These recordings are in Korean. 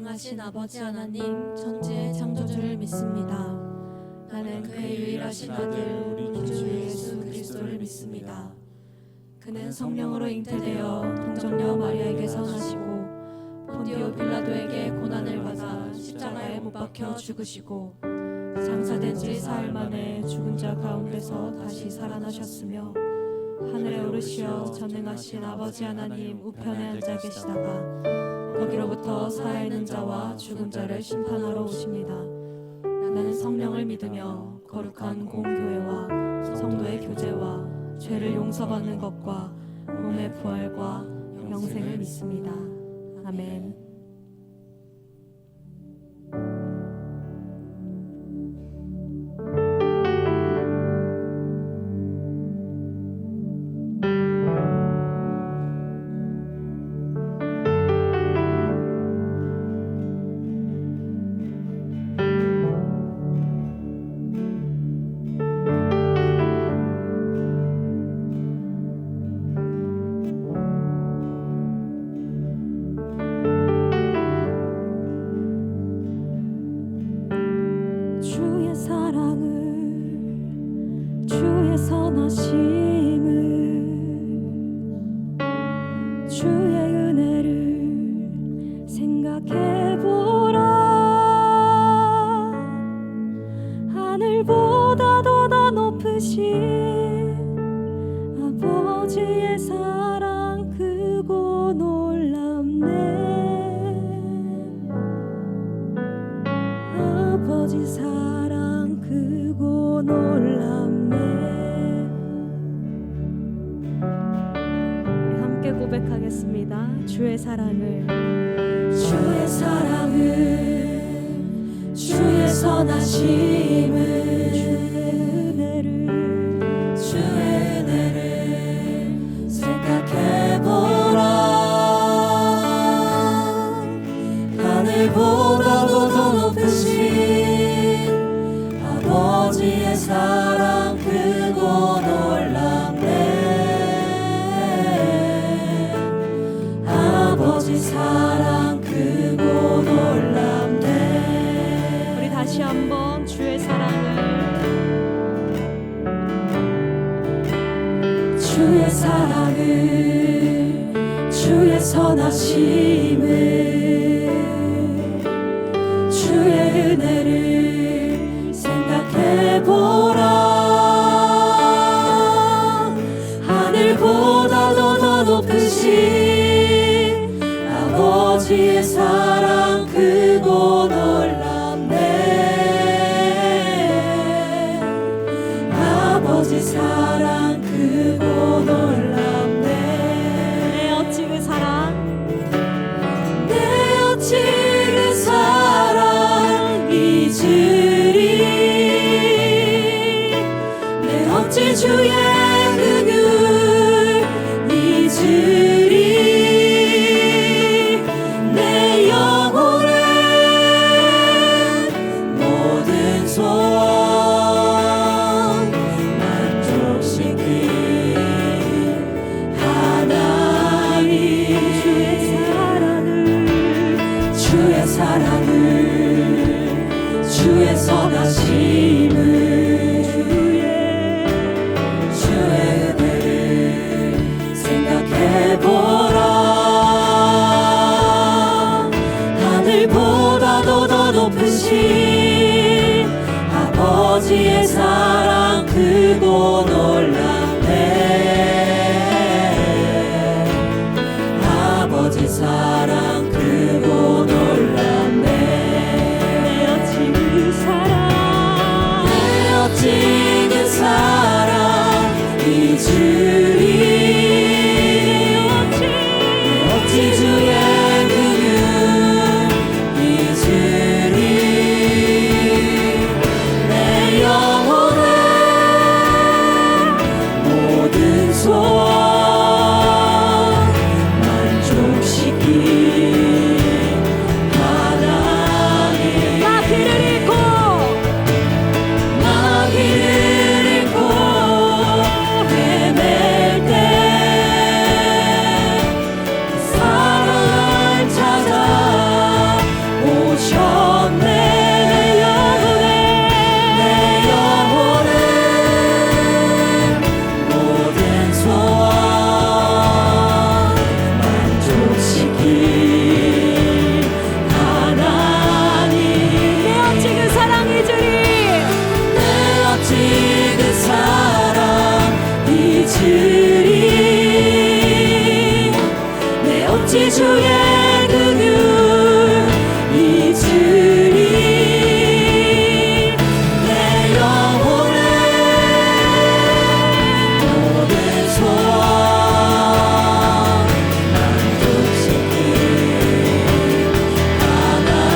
전능하신 아버지 하나님 천지의 창조주를 믿습니다. 나는 그의 유일하신 아들 우리 주 예수 그리스도를 믿습니다. 그는 성령으로 잉태되어 동정녀 마리아에게서 나시고 본디오 빌라도에게 고난을 받아 십자가에 못 박혀 죽으시고 장사된 지 사흘 만에 죽은 자 가운데서 다시 살아나셨으며 하늘에 오르시어 전능하신 아버지 하나님 우편에 앉아 계시다가 거기로부터 살아있는 자와 죽은 자를 심판하러 오십니다. 나는 성령을 믿으며 거룩한 공교회와 성도의 교제와 죄를 용서받는 것과 몸의 부활과 영생을 믿습니다. 아멘. 주의 사랑을 주의 선하심을 주의 은혜를 생각해보라. 하늘보다도 더 높으신 아버지의 사랑 크고 놀랍네. 아버지 사랑 크고 놀랍네. 우리 함께 고백하겠습니다. 주의 사랑을 주의 선하심을 주의 은혜를 생각해보라. 하늘보다도 더 높으신 아버지의 사랑 크고 놀랍네. 아버지 사랑 크고 놀랍네. 우리 다시 한번 주의 사랑을 주의 선하심을 주의 은혜를 생각해보라. 하늘보다도 더 높으신 아버지의 사랑 크고 놀랍네. 아버지 사랑 크고 놀랍네. 내 어찌 그 사랑 잊으리. 내 어찌 주의 긍휼 잊으리. 내 영혼의 모든 소원 만족시킬 하나님. 주의 사랑을 주의 선하심을 주의 은혜를 생각해보라. 하늘보다도 더 높으신 아버지의 사랑 크고 놀랍네. 아버지 사랑 크고 놀랍네. 지는 사랑 잊으리. 어찌 주의 긍휼 잊으리. 내 영혼의 주의 긍휼 잊으리 내 영혼의 모든 소원 만족시킨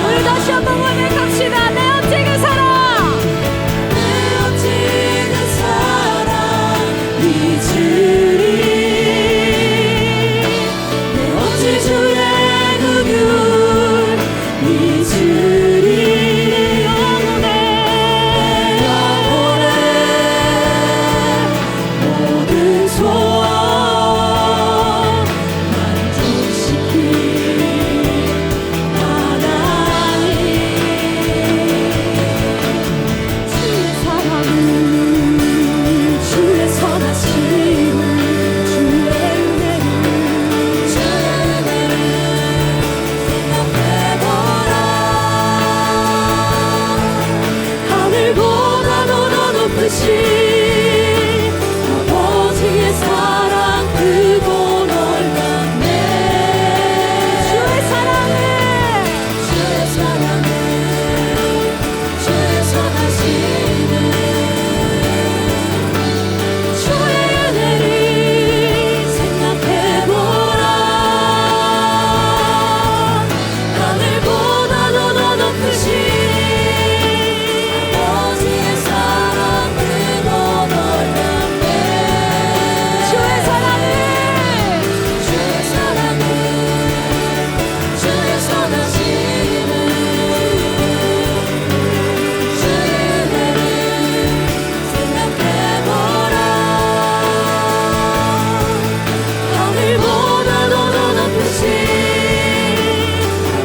우리 다시 한번 고백합시다. 내 어찌그 사랑 내 어찌그 사랑 잊으리 내 어찌 주의 긍휼 잊으리 내 영혼의 모든 소원 만족시킨 하나님 주의 사랑을 주의 선하심을 주의 은혜를 생각해보라 하늘보다도 더 높으신 아버지의 사랑 크고 놀랍네 주의 사랑을 주의 선하심을 주의 은혜를 생각해보라 하늘보다도 더 높으신 아버지의 사랑 크고 놀랍네 주의 사랑을 주의 선하심을 주의 은혜를 생각해보라 하늘보다도 더 높으신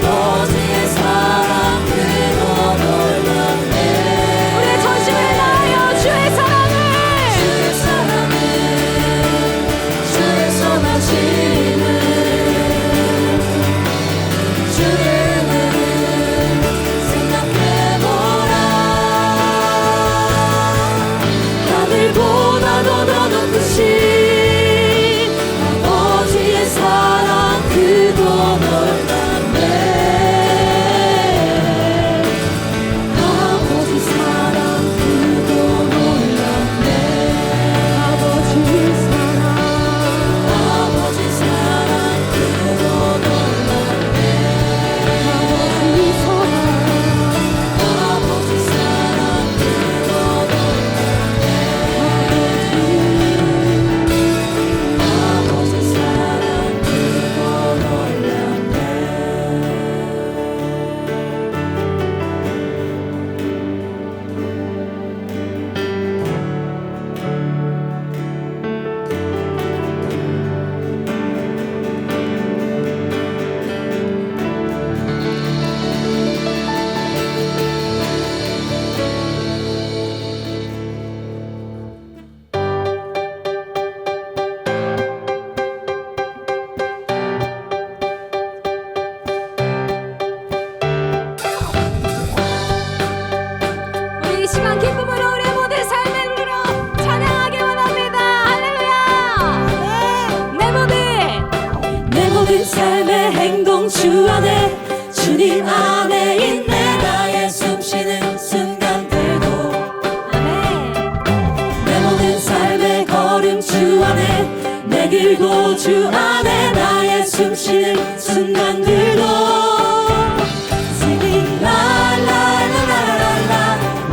아버지의 사랑 크고 놀랍네 우리의 전심을 다하여 주의 사랑을 주의 선하심을 주의 은혜를 생각해보라 하늘보다도 더 높으신 아버지의 사랑 크고 놀랍네 아버지 사랑 크고 놀랍네 아버지 사랑 크고 놀랍네 아버지 사랑 크고 아버지 사랑 크고 놀랍네 우리 이 시간 기쁨으로 우리의 모든 삶을 누리러 찬양하기 원합니다. 할렐루야. 내 모든 삶의 행동 주 안에 주님 안에 있네 나의 숨쉬는 순간들도 아멘. 내 모든 삶의 걸음 주 안에 내 길도 주 안에 나의 숨쉬는 순간들도 Singing la la la la la la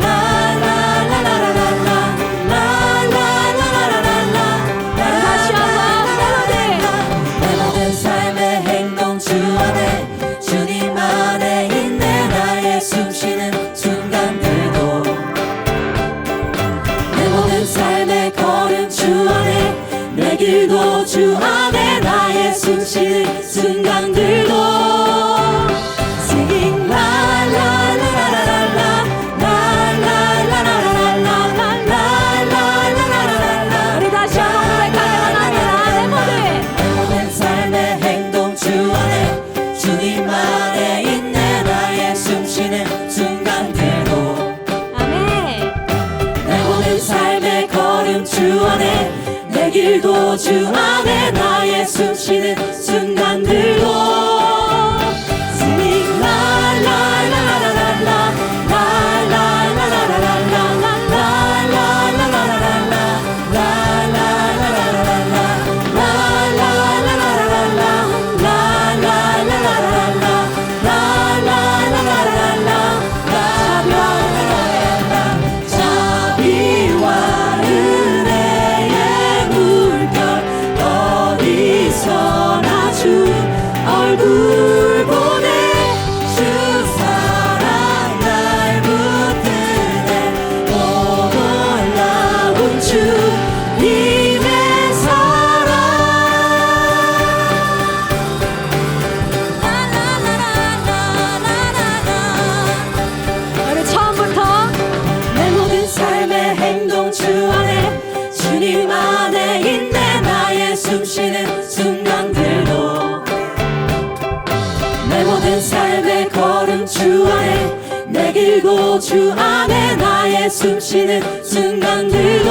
la la la la la la la la la la 다시 한번 멜로디. 내 모든 삶의 행동 주 안에 주님 안에 있네 나의 숨쉬는 순간들도 내 모든 삶의 걸음 주 안에 내 길도 주 안에 나의 숨쉬는 순간들도 Singing la la la la la la la la la la la la la 우리 다시 한번 고백하기 원합니다. 내 모든 모든 삶의 행동 주 안에 주님 안에 있네 나의 숨쉬는 순간들도 아멘. 내 모든 삶의 걸음 주 안에 내 길도 주 안에 나의 숨쉬는 순간들도 내 모든 삶의 걸음 주 안에 내 길도 주 안에 나의 숨쉬는 순간들도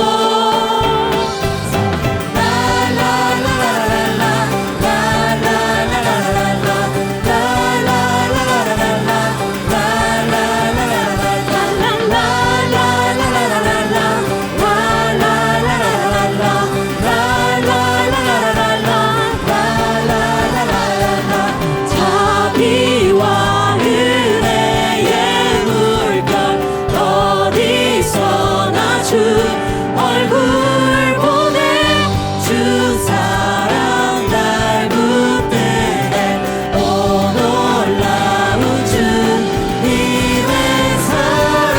자비와 은혜의 물결 어디서나 주 얼굴 보내 주 사랑 날 붙드네 오 놀라운 주님의 사랑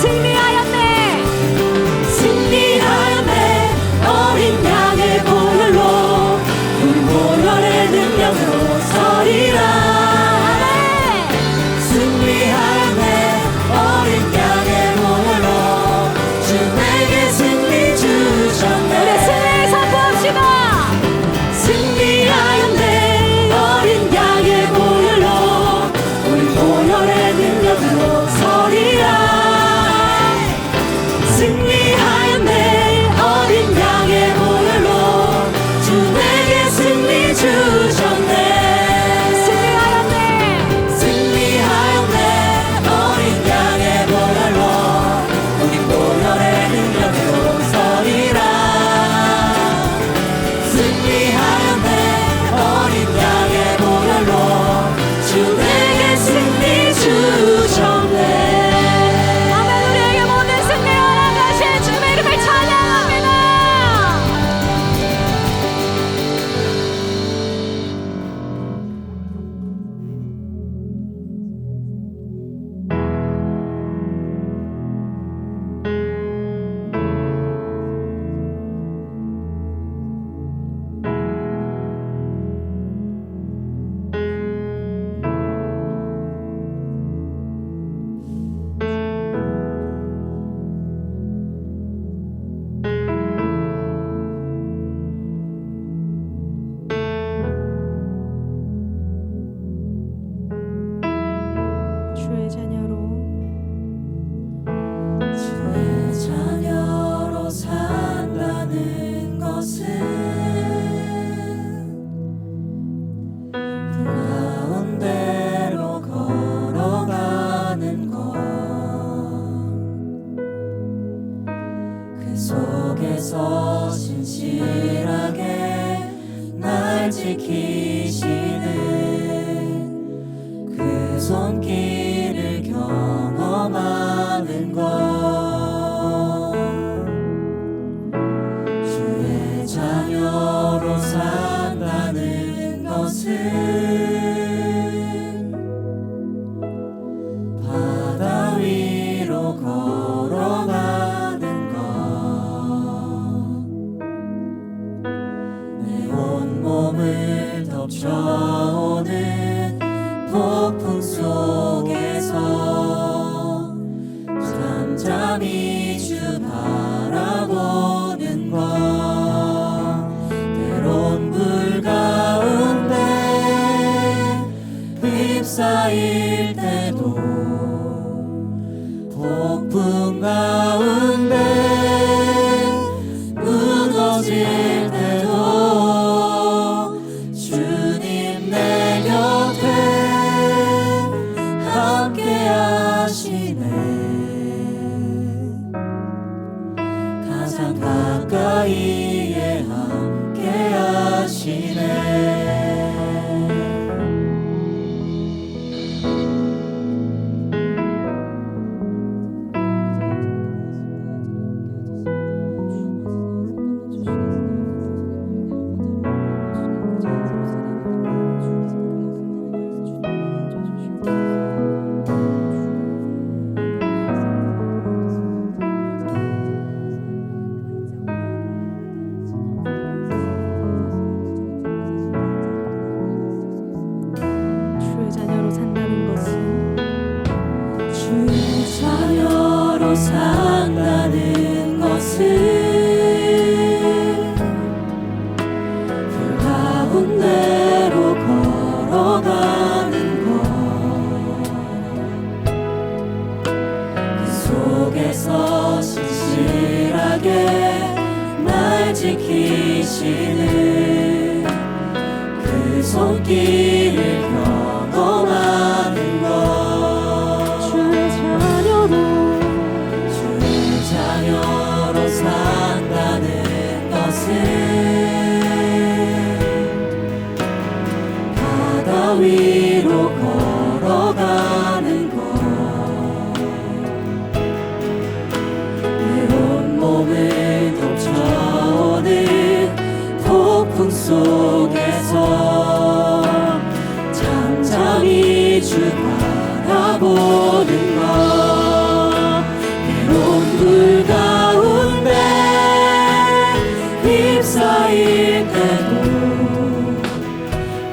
승리하였네 승리하였네 어린 양의 보혈로 보혈의 능력으로 서리라 승리하였네 어린 양의 보혈로 주 내게 승리 주셨네 우리 승리 선포합시다 승리하였네 어린 양의 보혈로 우리 보혈의 능력으로 서리라 승리하였네 어린 양의 보혈로 주 내게 승리 주셨네 승리하였네 승리하였네 어린 양의 보혈로 우리 보혈의 능력으로 서리라 승리하였네 어린 양의 보혈로 주 내게 승리 주셨네 아멘 우리에게 모든 승리 허락하신 주의 이름을 찬양합니다 주의 자녀로 주의 자녀로 산다는 것은 그 가운데로 걸어가는 것 그 속에서 신실하게 날 지키시는 그 손길을 경험하는 것 주의 자녀로 산다는 것은 바다 위로 걸어가는 것 내 온몸을 덮쳐오는 폭풍 속에서 잠잠히 주 바라보는 것 때론 불 가운데 휩싸일 때도 폭풍 가운데 무너질 때도 주님 내 곁에 함께 하시네 가장 가까이에 함께 하시네 산다는 것은 하시는 그 손길을 경험하는 것 주의 자녀로 산다는 것은 바다 위로 걸어가는 것 외로운 몸을 덮쳐오는 폭풍 속에서 잠잠히 주 바라보는 것 외로운 물 가운데 휩싸일 때도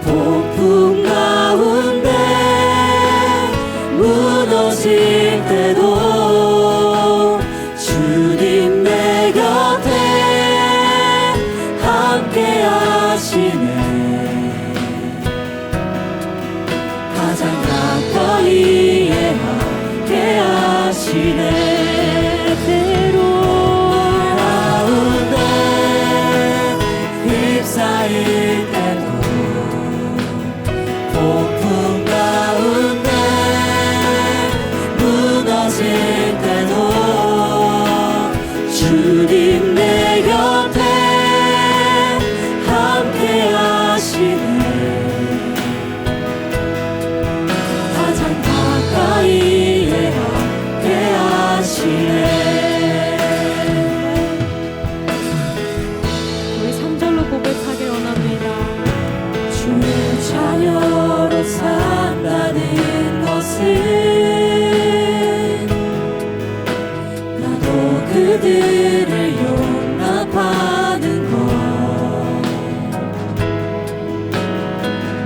폭풍 가운데 무너질 때도 주님 내 곁에 함께 하시네 가장 가까이에 함께 하시네 때로 가운데 휩싸일 때도 폭풍 가운데 무너질 때도 주님 내 곁에 함께 하시네 가장 가까이에 함께 하시네 우리 3절로 고백하길 원합니다. 주의 자녀로 산다는 것은 나도 그들을 용납하는 것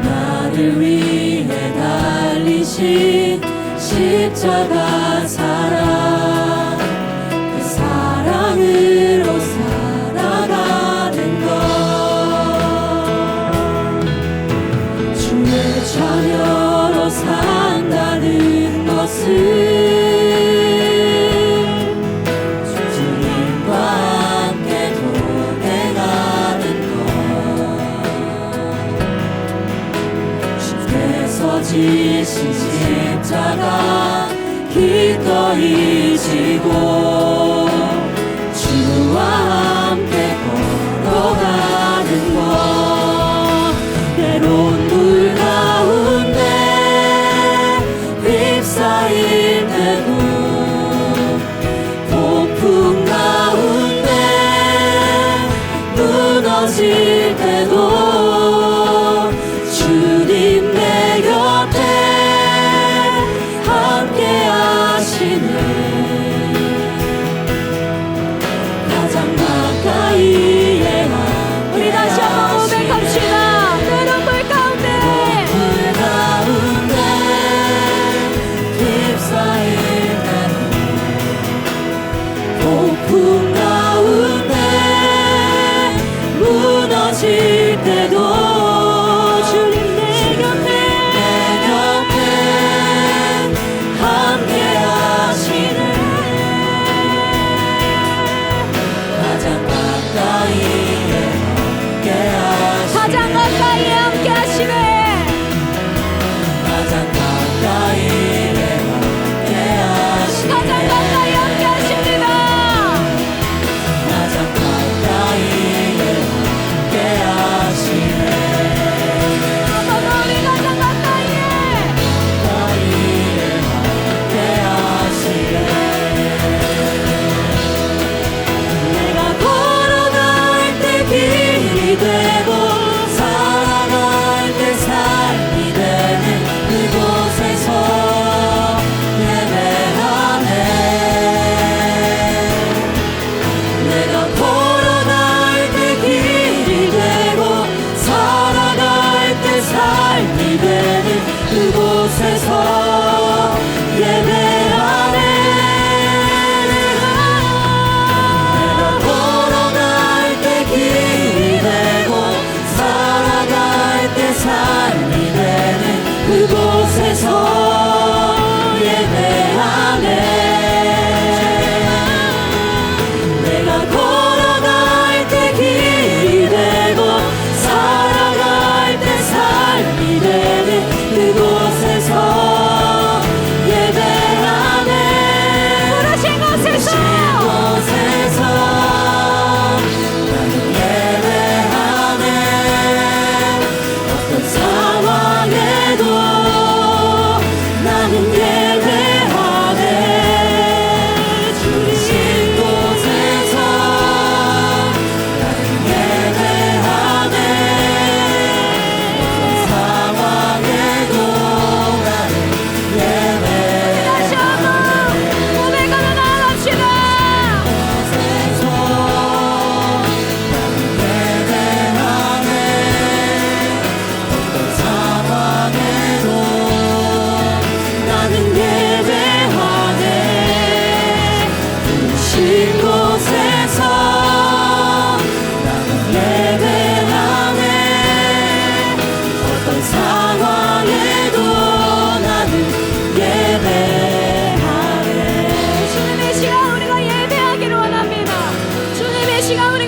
나를 위해 달리신 십자가 사랑 그 사랑으로 살아가는 것 주의 자녀로 산다는 것은 주님과 함께 동행하는 것 주께서 지신 십자가 기꺼이 지고 주와 함께 걸어가는 것 때론 물 가운데 휩싸일 때도 폭풍 가운데 무너질 때도 주님 내 곁에 함께 하시네 가장 가까이에 우리 다시 한번 고백합시다. 때론 물 가운데 물 가운데 휩싸일 때도 폭풍 가운데 무너질 때도 주님 내 곁에 함께 하시네 가장 가까이에 함께 하시네 가장 가까이에 함께 하시네. 가장 가까이에 함께 하시네 가장 가까이 함께 하십니다. 가장 가까이에 함께 하시네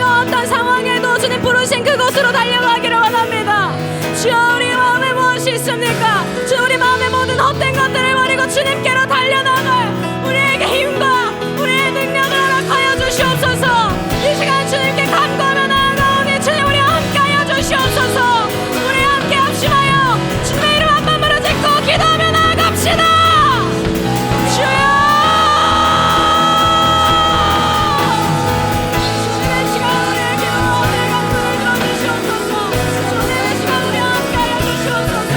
어떤 상황에도 주님 부르신 그곳으로 달려가기를 원합니다. 주여, 우리 마음에 무엇이 있습니까? 주, 우리 마음의 모든 헛된 것들을 버리고 주님께로 달려나갈 우리에게 힘과 우리의 능력을 허락하여 주시옵소서. 이 시간 주님께 간구하며 나아가오니 주님, 우리 함께하여 주시옵소서. 우리 함께 합심하여 주님의 이름 한 번 부르짖고 기도하며 나아갑시다. 주여, 주님의 시간 우리의 기도와 우리의 간구를 들어주시옵소서. 주님의 시간 우리 함께하여 주시옵소서. 주여,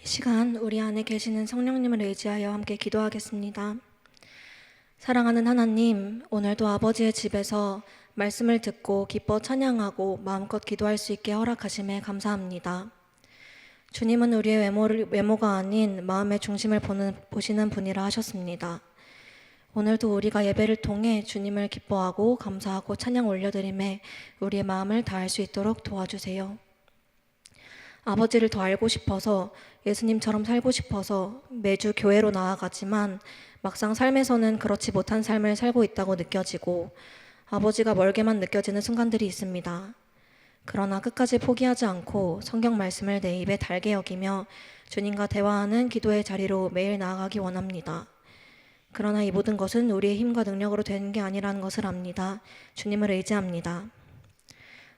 이 시간 우리 안에 계시는 성령님을 의지하여 함께 기도하겠습니다. 사랑하는 하나님, 오늘도 아버지의 집에서 말씀을 듣고 기뻐 찬양하고 마음껏 기도할 수 있게 허락하심에 감사합니다. 주님은 우리의 외모가 아닌 마음의 중심을 보시는 분이라 하셨습니다. 오늘도 우리가 예배를 통해 주님을 기뻐하고 감사하고 찬양 올려드림에 우리의 마음을 다할 수 있도록 도와주세요. 아버지를 더 알고 싶어서, 예수님처럼 살고 싶어서 매주 교회로 나아가지만 막상 삶에서는 그렇지 못한 삶을 살고 있다고 느껴지고 아버지가 멀게만 느껴지는 순간들이 있습니다. 그러나 끝까지 포기하지 않고 성경 말씀을 내 입에 달게 여기며 주님과 대화하는 기도의 자리로 매일 나아가기 원합니다. 그러나 이 모든 것은 우리의 힘과 능력으로 되는 게 아니라는 것을 압니다. 주님을 의지합니다.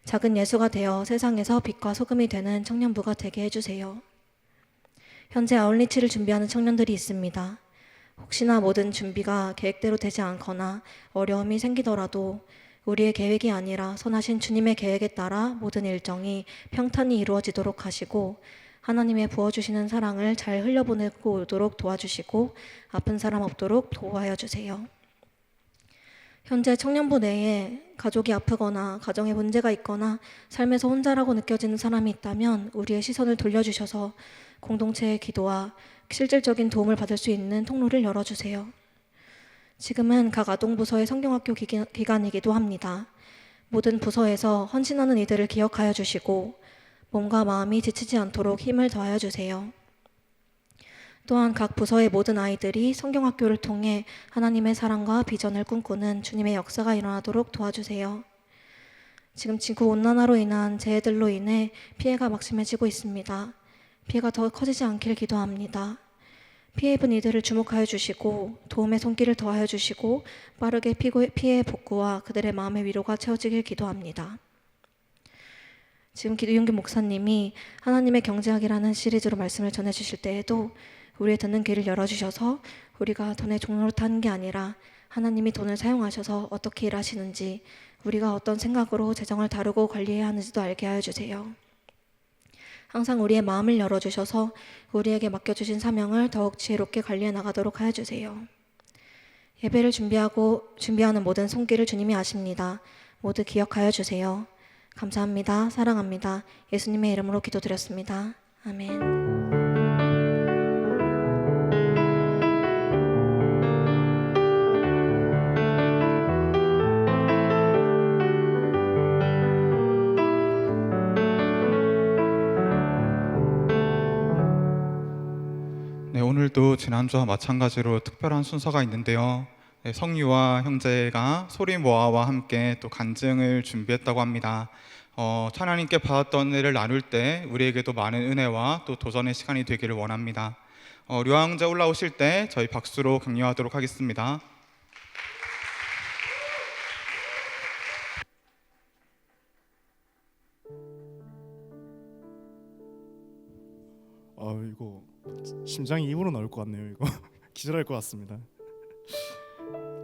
작은 예수가 되어 세상에서 빛과 소금이 되는 청년부가 되게 해주세요. 현재 아웃리치를 준비하는 청년들이 있습니다. 혹시나 모든 준비가 계획대로 되지 않거나 어려움이 생기더라도 우리의 계획이 아니라 선하신 주님의 계획에 따라 모든 일정이 평탄히 이루어지도록 하시고 하나님의 부어주시는 사랑을 잘 흘려보내고 오도록 도와주시고 아픈 사람 없도록 도와하여 주세요. 현재 청년부 내에 가족이 아프거나 가정에 문제가 있거나 삶에서 혼자라고 느껴지는 사람이 있다면 우리의 시선을 돌려주셔서 공동체의 기도와 실질적인 도움을 받을 수 있는 통로를 열어주세요. 지금은 각 아동부서의 성경학교 기간이기도 합니다. 모든 부서에서 헌신하는 이들을 기억하여 주시고 몸과 마음이 지치지 않도록 힘을 더하여 주세요. 또한 각 부서의 모든 아이들이 성경학교를 통해 하나님의 사랑과 비전을 꿈꾸는 주님의 역사가 일어나도록 도와주세요. 지금 지구온난화로 인한 재해들로 인해 피해가 막심해지고 있습니다. 피해가 더 커지지 않길 기도합니다. 피해 입은 이들을 주목하여 주시고 도움의 손길을 더하여 주시고 빠르게 피해 복구와 그들의 마음의 위로가 채워지길 기도합니다. 지금 이윤규 목사님이 하나님의 경제학이라는 시리즈로 말씀을 전해주실 때에도 우리의 듣는 귀를 열어주셔서 우리가 돈의 종로로 타는 게 아니라 하나님이 돈을 사용하셔서 어떻게 일하시는지 우리가 어떤 생각으로 재정을 다루고 관리해야 하는지도 알게 하여 주세요. 항상 우리의 마음을 열어주셔서 우리에게 맡겨주신 사명을 더욱 지혜롭게 관리해 나가도록 하여 주세요. 예배를 준비하는 모든 손길을 주님이 아십니다. 모두 기억하여 주세요. 감사합니다. 사랑합니다. 예수님의 이름으로 기도드렸습니다. 아멘. 네, 오늘도 지난주와 마찬가지로 특별한 순서가 있는데요. 네, 성유와 형제가 소리모아와 함께 또 간증을 준비했다고 합니다. 하나님께 받았던 은혜를 나눌 때 우리에게도 많은 은혜와 또 도전의 시간이 되기를 원합니다. 류아 형제 올라오실 때 저희 박수로 격려하도록 하겠습니다. 이거 심장이 입으로 나올 것 같네요. 이거 기절할 것 같습니다.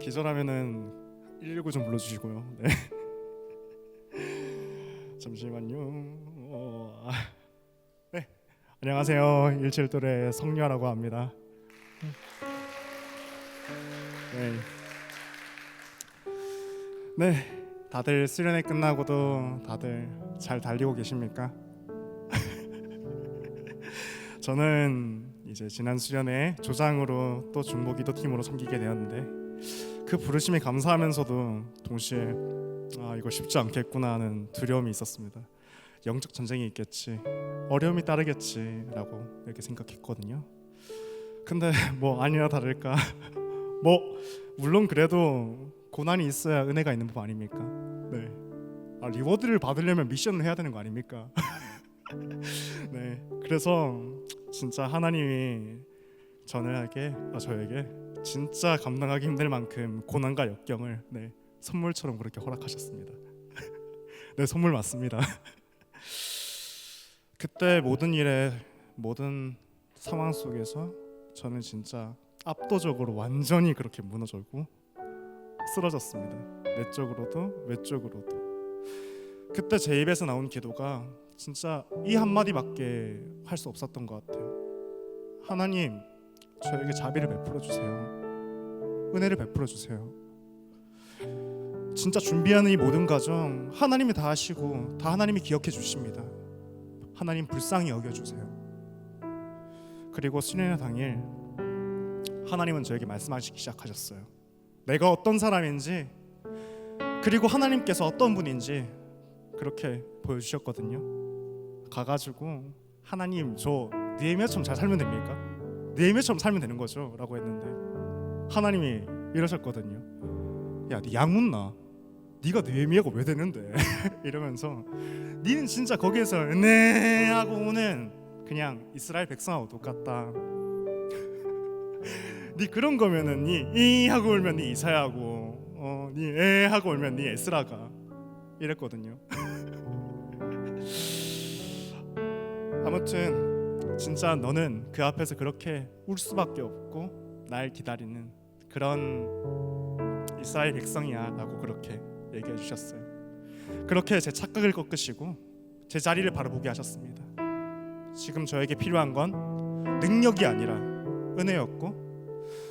기절하면은 119 좀 불러주시고요. 네. 잠시만요. 네, 안녕하세요. 177의 성녀라고 합니다. 네, 다들 수련회 끝나고도 다들 잘 달리고 계십니까? 저는 이제 지난 수련회 조장으로 또 중보기도 팀으로 섬기게 되었는데 그 부르심에 감사하면서도 동시에 이거 쉽지 않겠구나 하는 두려움이 있었습니다. 영적 전쟁이 있겠지, 어려움이 따르겠지라고 이렇게 생각했거든요. 근데 뭐 아니나 다를까 뭐 물론 그래도 고난이 있어야 은혜가 있는 법 아닙니까? 네. 리워드를 받으려면 미션을 해야 되는 거 아닙니까? 네. 그래서 진짜 하나님이 저에게 진짜 감당하기 힘들 만큼 고난과 역경을 선물처럼 그렇게 허락하셨습니다. 네, 선물 맞습니다. 그때 모든 상황 속에서 저는 진짜 압도적으로 완전히 그렇게 무너졌고 쓰러졌습니다. 내적으로도 외적으로도. 그때 제 입에서 나온 기도가 진짜 이 한마디밖에 할 수 없었던 것 같아요. 하나님, 저에게 자비를 베풀어 주세요. 은혜를 베풀어 주세요. 진짜 준비하는 이 모든 과정 하나님이 다 하시고 다 하나님이 기억해 주십니다. 하나님 불쌍히 여겨주세요. 그리고 수련회 당일 하나님은 저에게 말씀하시기 시작하셨어요. 내가 어떤 사람인지 그리고 하나님께서 어떤 분인지 그렇게 보여주셨거든요. 가가지고 하나님, 저 느헤미야처럼 잘 살면 됩니까? 느헤미야처럼 살면 되는 거죠? 라고 했는데 하나님이 이러셨거든요. 야, 네 양 묻나? 네가 느헤미야가 왜 되는데? 이러면서 니는 진짜 거기에서 은혜 하고 오는 그냥 이스라엘 백성하고 똑같다. 니 그런 거면은 니 이 하고 울면 니 이사야고 니 에 하고 울면 니 에스라가 이랬거든요. 아무튼 진짜 너는 그 앞에서 그렇게 울 수밖에 없고 날 기다리는 그런 이스라엘 백성이야 라고 그렇게 얘기해 주셨어요. 그렇게 제 착각을 꺾으시고 제 자리를 바로 보게 하셨습니다. 지금 저에게 필요한 건 능력이 아니라 은혜였고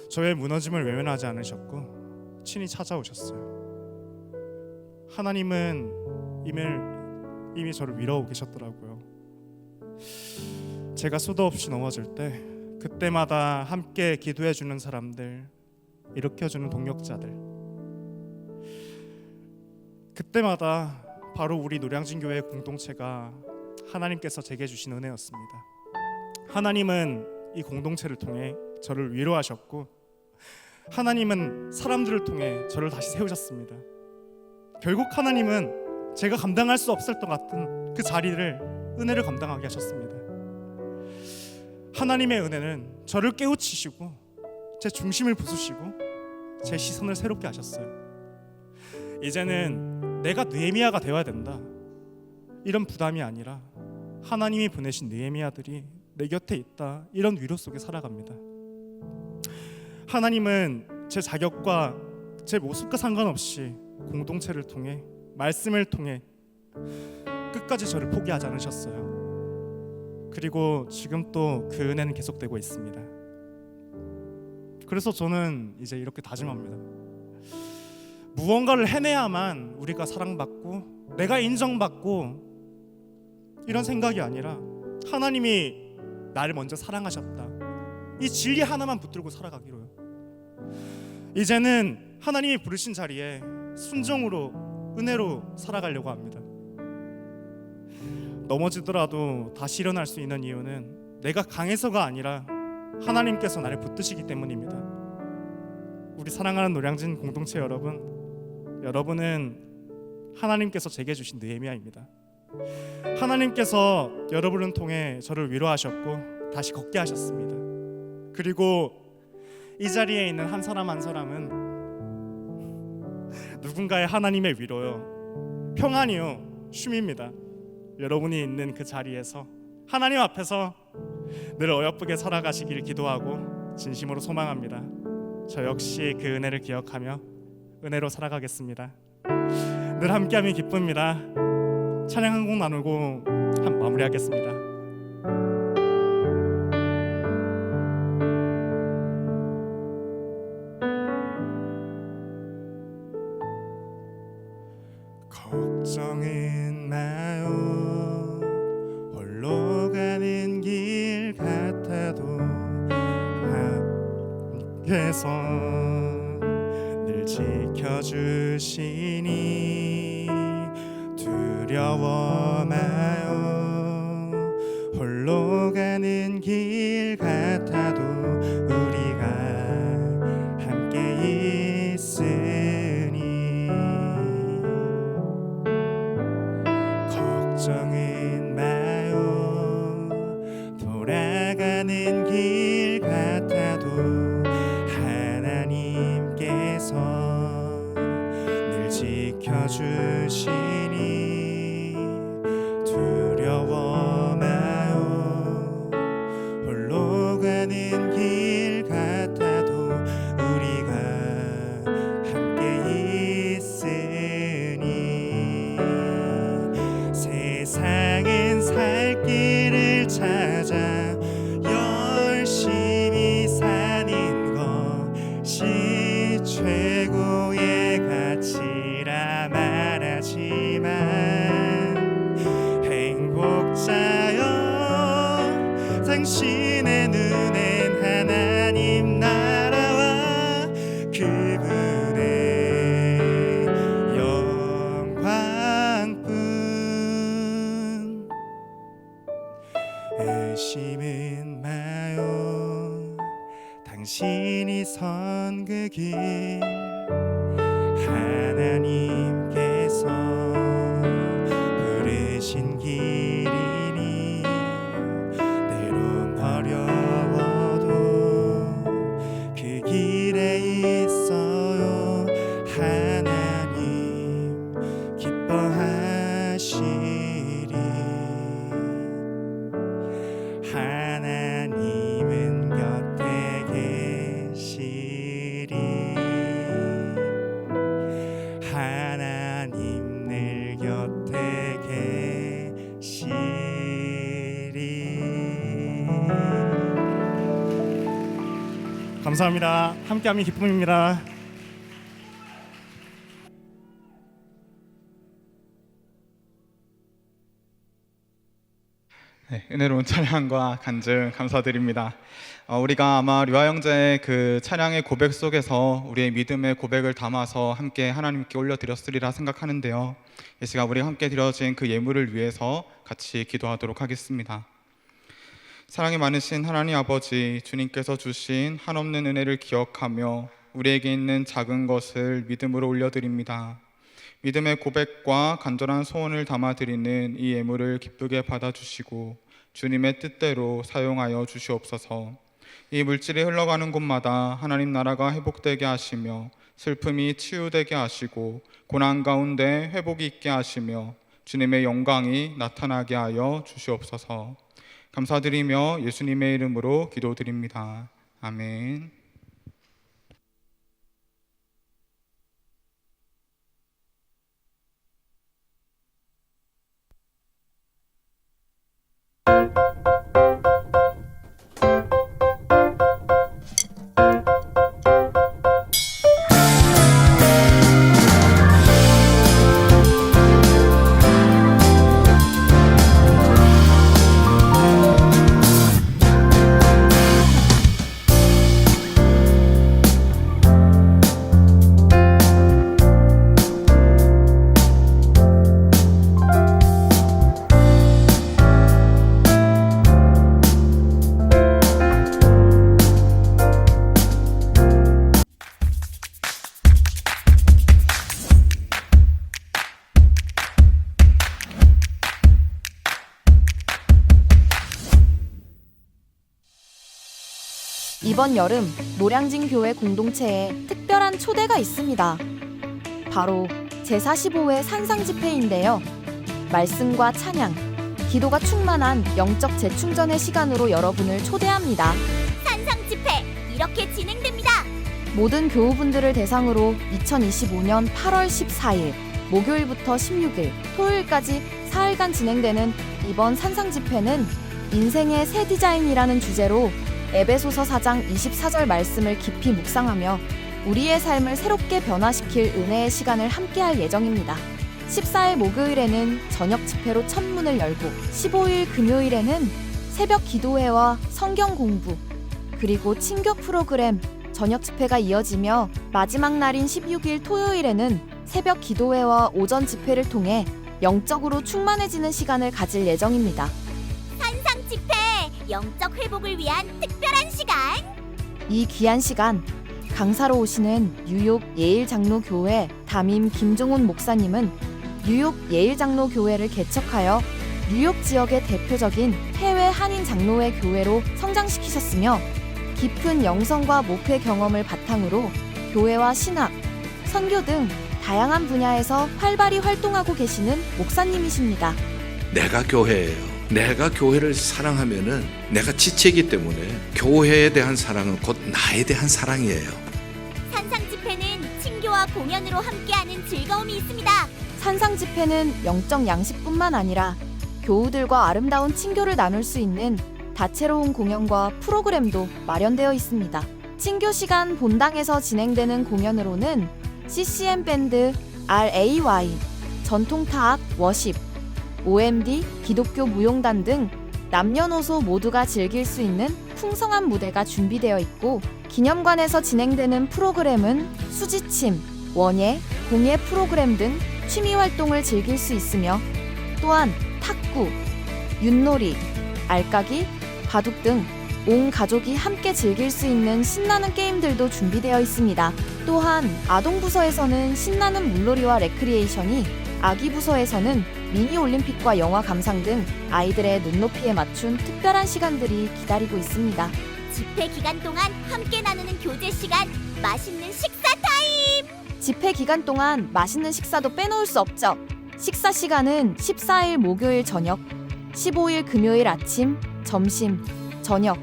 저의 무너짐을 외면하지 않으셨고 친히 찾아오셨어요. 하나님은 이미 저를 위로하고 계셨더라고요. 제가 수도 없이 넘어질 때 그때마다 함께 기도해 주는 사람들, 일으켜 주는 동역자들, 그때마다 바로 우리 노량진 교회 공동체가 하나님께서 제게 주신 은혜였습니다. 하나님은 이 공동체를 통해 저를 위로하셨고 하나님은 사람들을 통해 저를 다시 세우셨습니다. 결국 하나님은 제가 감당할 수 없을 것 같은 그 자리를 은혜를 감당하게 하셨습니다. 하나님의 은혜는 저를 깨우치시고 제 중심을 부수시고 제 시선을 새롭게 하셨어요. 이제는 내가 느헤미야가 되어야 된다, 이런 부담이 아니라 하나님이 보내신 느헤미야들이 내 곁에 있다, 이런 위로 속에 살아갑니다. 하나님은 제 자격과 제 모습과 상관없이 공동체를 통해 말씀을 통해 끝까지 저를 포기하지 않으셨어요. 그리고 지금 또 그 은혜는 계속되고 있습니다. 그래서 저는 이제 이렇게 다짐합니다. 무언가를 해내야만 우리가 사랑받고 내가 인정받고 이런 생각이 아니라 하나님이 나를 먼저 사랑하셨다, 이 진리 하나만 붙들고 살아가기로요. 이제는 하나님이 부르신 자리에 순종으로 은혜로 살아가려고 합니다. 넘어지더라도 다시 일어날 수 있는 이유는 내가 강해서가 아니라 하나님께서 나를 붙드시기 때문입니다. 우리 사랑하는 노량진 공동체 여러분은 하나님께서 제게 주신 느헤미야입니다. 하나님께서 여러분을 통해 저를 위로하셨고 다시 걷게 하셨습니다. 그리고 이 자리에 있는 한 사람 한 사람은 누군가의 하나님의 위로요, 평안이요, 쉼입니다. 여러분이 있는 그 자리에서 하나님 앞에서 늘 어여쁘게 살아가시길 기도하고 진심으로 소망합니다. 저 역시 그 은혜를 기억하며 은혜로 살아가겠습니다. 늘 함께함이 기쁩니다. 찬양 한 곡 나누고 마무리하겠습니다. 걱정은 마요. 홀로 가는 길 같아도 함께서 늘 지켜주시니 두려워 마요. 홀로 가는 길 같아도 우리가 함께 있으니 걱정은 마요. 돌아가는 길 같아도 하나님께서 늘 지켜주시니 두려워 마요. 홀로 가는 길 같아도 우리가 함께 있으니 세상은 살 길을 찾아 열심히 사는 것이 최고의 가치라 말하지만 행복자여 당신의 눈엔 하나님 나라와 그분의 영광뿐. 의심은 마요. 당신이 선 그 길 하나님께서 부르신 길이니 때론 어려워도 그 길에 있어요 하나님 기뻐하시리. 하나님은 곁에 계시리. 하나님 늘 곁에 계시리. 감사합니다. 함께함이 기쁨입니다. 네, 은혜로운 찬양과 간증 감사드립니다. 우리가 아마 류아 형제의 그 찬양의 고백 속에서 우리의 믿음의 고백을 담아서 함께 하나님께 올려드렸으리라 생각하는데요. 이 시간 우리가 함께 드려진 그 예물을 위해서 같이 기도하도록 하겠습니다. 사랑이 많으신 하나님 아버지, 주님께서 주신 한없는 은혜를 기억하며 우리에게 있는 작은 것을 믿음으로 올려드립니다. 믿음의 고백과 간절한 소원을 담아드리는 이 예물을 기쁘게 받아주시고 주님의 뜻대로 사용하여 주시옵소서. 이 물질이 흘러가는 곳마다 하나님 나라가 회복되게 하시며 슬픔이 치유되게 하시고 고난 가운데 회복이 있게 하시며 주님의 영광이 나타나게 하여 주시옵소서. 감사드리며 예수님의 이름으로 기도드립니다. 아멘. 이번 여름 노량진 교회 공동체에 특별한 초대가 있습니다. 바로 제45회 산상 집회인데요. 말씀과 찬양, 기도가 충만한 영적 재충전의 시간으로 여러분을 초대합니다. 산상 집회 이렇게 진행됩니다. 모든 교우분들을 대상으로 2025년 8월 14일 목요일부터 16일 토요일까지 4일간 진행되는 이번 산상 집회는 인생의 새 디자인이라는 주제로 에베소서 4장 24절 말씀을 깊이 묵상하며 우리의 삶을 새롭게 변화시킬 은혜의 시간을 함께할 예정입니다. 14일 목요일에는 저녁 집회로 첫 문을 열고 15일 금요일에는 새벽 기도회와 성경 공부 그리고 친교 프로그램 저녁 집회가 이어지며 마지막 날인 16일 토요일에는 새벽 기도회와 오전 집회를 통해 영적으로 충만해지는 시간을 가질 예정입니다. 산상 집회 영적 회복을 위한 특별한 시간. 이 귀한 시간 강사로 오시는 뉴욕 예일장로교회 담임 김종훈 목사님은 뉴욕 예일장로교회를 개척하여 뉴욕 지역의 대표적인 해외 한인 장로회 교회로 성장시키셨으며 깊은 영성과 목회 경험을 바탕으로 교회와 신학, 선교 등 다양한 분야에서 활발히 활동하고 계시는 목사님이십니다. 내가 교회예요. 내가 교회를 사랑하면은 내가 지체이기 때문에 교회에 대한 사랑은 곧 나에 대한 사랑이에요. 산상 집회는 친교와 공연으로 함께하는 즐거움이 있습니다. 산상 집회는 영적 양식뿐만 아니라 교우들과 아름다운 친교를 나눌 수 있는 다채로운 공연과 프로그램도 마련되어 있습니다. 친교 시간 본당에서 진행되는 공연으로는 CCM 밴드 RAY, 전통타악 워십, OMD 기독교 무용단 등 남녀노소 모두가 즐길 수 있는 풍성한 무대가 준비되어 있고 기념관에서 진행되는 프로그램은 수지침, 원예, 공예 프로그램 등 취미 활동을 즐길 수 있으며 또한 탁구, 윷놀이, 알까기, 바둑 등 온 가족이 함께 즐길 수 있는 신나는 게임들도 준비되어 있습니다. 또한 아동부서에서는 신나는 물놀이와 레크리에이션이, 아기부서에서는 미니올림픽과 영화 감상 등 아이들의 눈높이에 맞춘 특별한 시간들이 기다리고 있습니다. 집회 기간 동안 함께 나누는 교제 시간, 맛있는 식사 타임. 집회 기간 동안 맛있는 식사도 빼놓을 수 없죠. 식사 시간은 14일 목요일 저녁, 15일 금요일 아침, 점심, 저녁,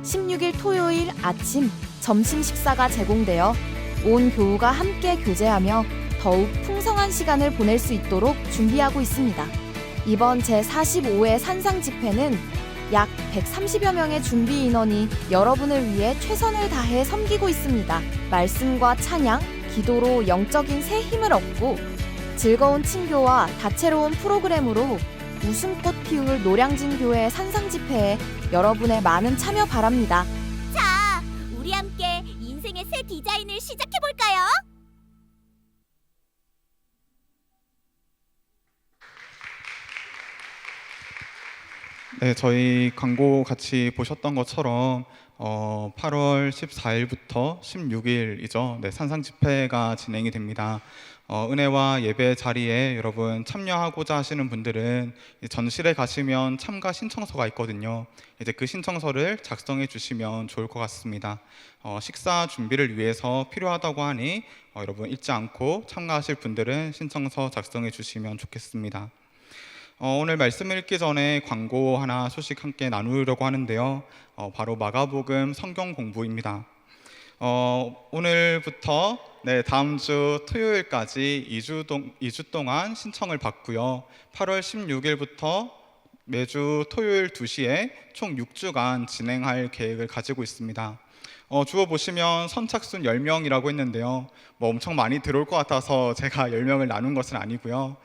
16일 토요일 아침, 점심 식사가 제공되어 온 교우가 함께 교제하며 더욱 풍성한 시간을 보낼 수 있도록 준비하고 있습니다. 이번 제45회 산상 집회는 약 130여 명의 준비 인원이 여러분을 위해 최선을 다해 섬기고 있습니다. 말씀과 찬양, 기도로 영적인 새 힘을 얻고 즐거운 친교와 다채로운 프로그램으로 웃음꽃 피울 노량진 교회 산상 집회에 여러분의 많은 참여 바랍니다. 자, 우리 함께 인생의 새 디자인을 시작해볼까요? 네, 저희 광고 같이 보셨던 것처럼 8월 14일부터 16일이죠. 네, 산상 집회가 진행이 됩니다. 은혜와 예배 자리에 여러분 참여하고자 하시는 분들은 전실에 가시면 참가 신청서가 있거든요. 이제 그 신청서를 작성해 주시면 좋을 것 같습니다. 식사 준비를 위해서 필요하다고 하니 여러분 잊지 않고 참가하실 분들은 신청서 작성해 주시면 좋겠습니다. 오늘 말씀을 읽기 전에 광고 하나 소식 함께 나누려고 하는데요. 바로 마가복음 성경 공부입니다. 오늘부터 다음 주 토요일까지 2주 동안 신청을 받고요. 8월 16일부터 매주 토요일 2시에 총 6주간 진행할 계획을 가지고 있습니다. 주어 보시면 선착순 10명이라고 했는데요. 엄청 많이 들어올 것 같아서 제가 10명을 나눈 것은 아니고요.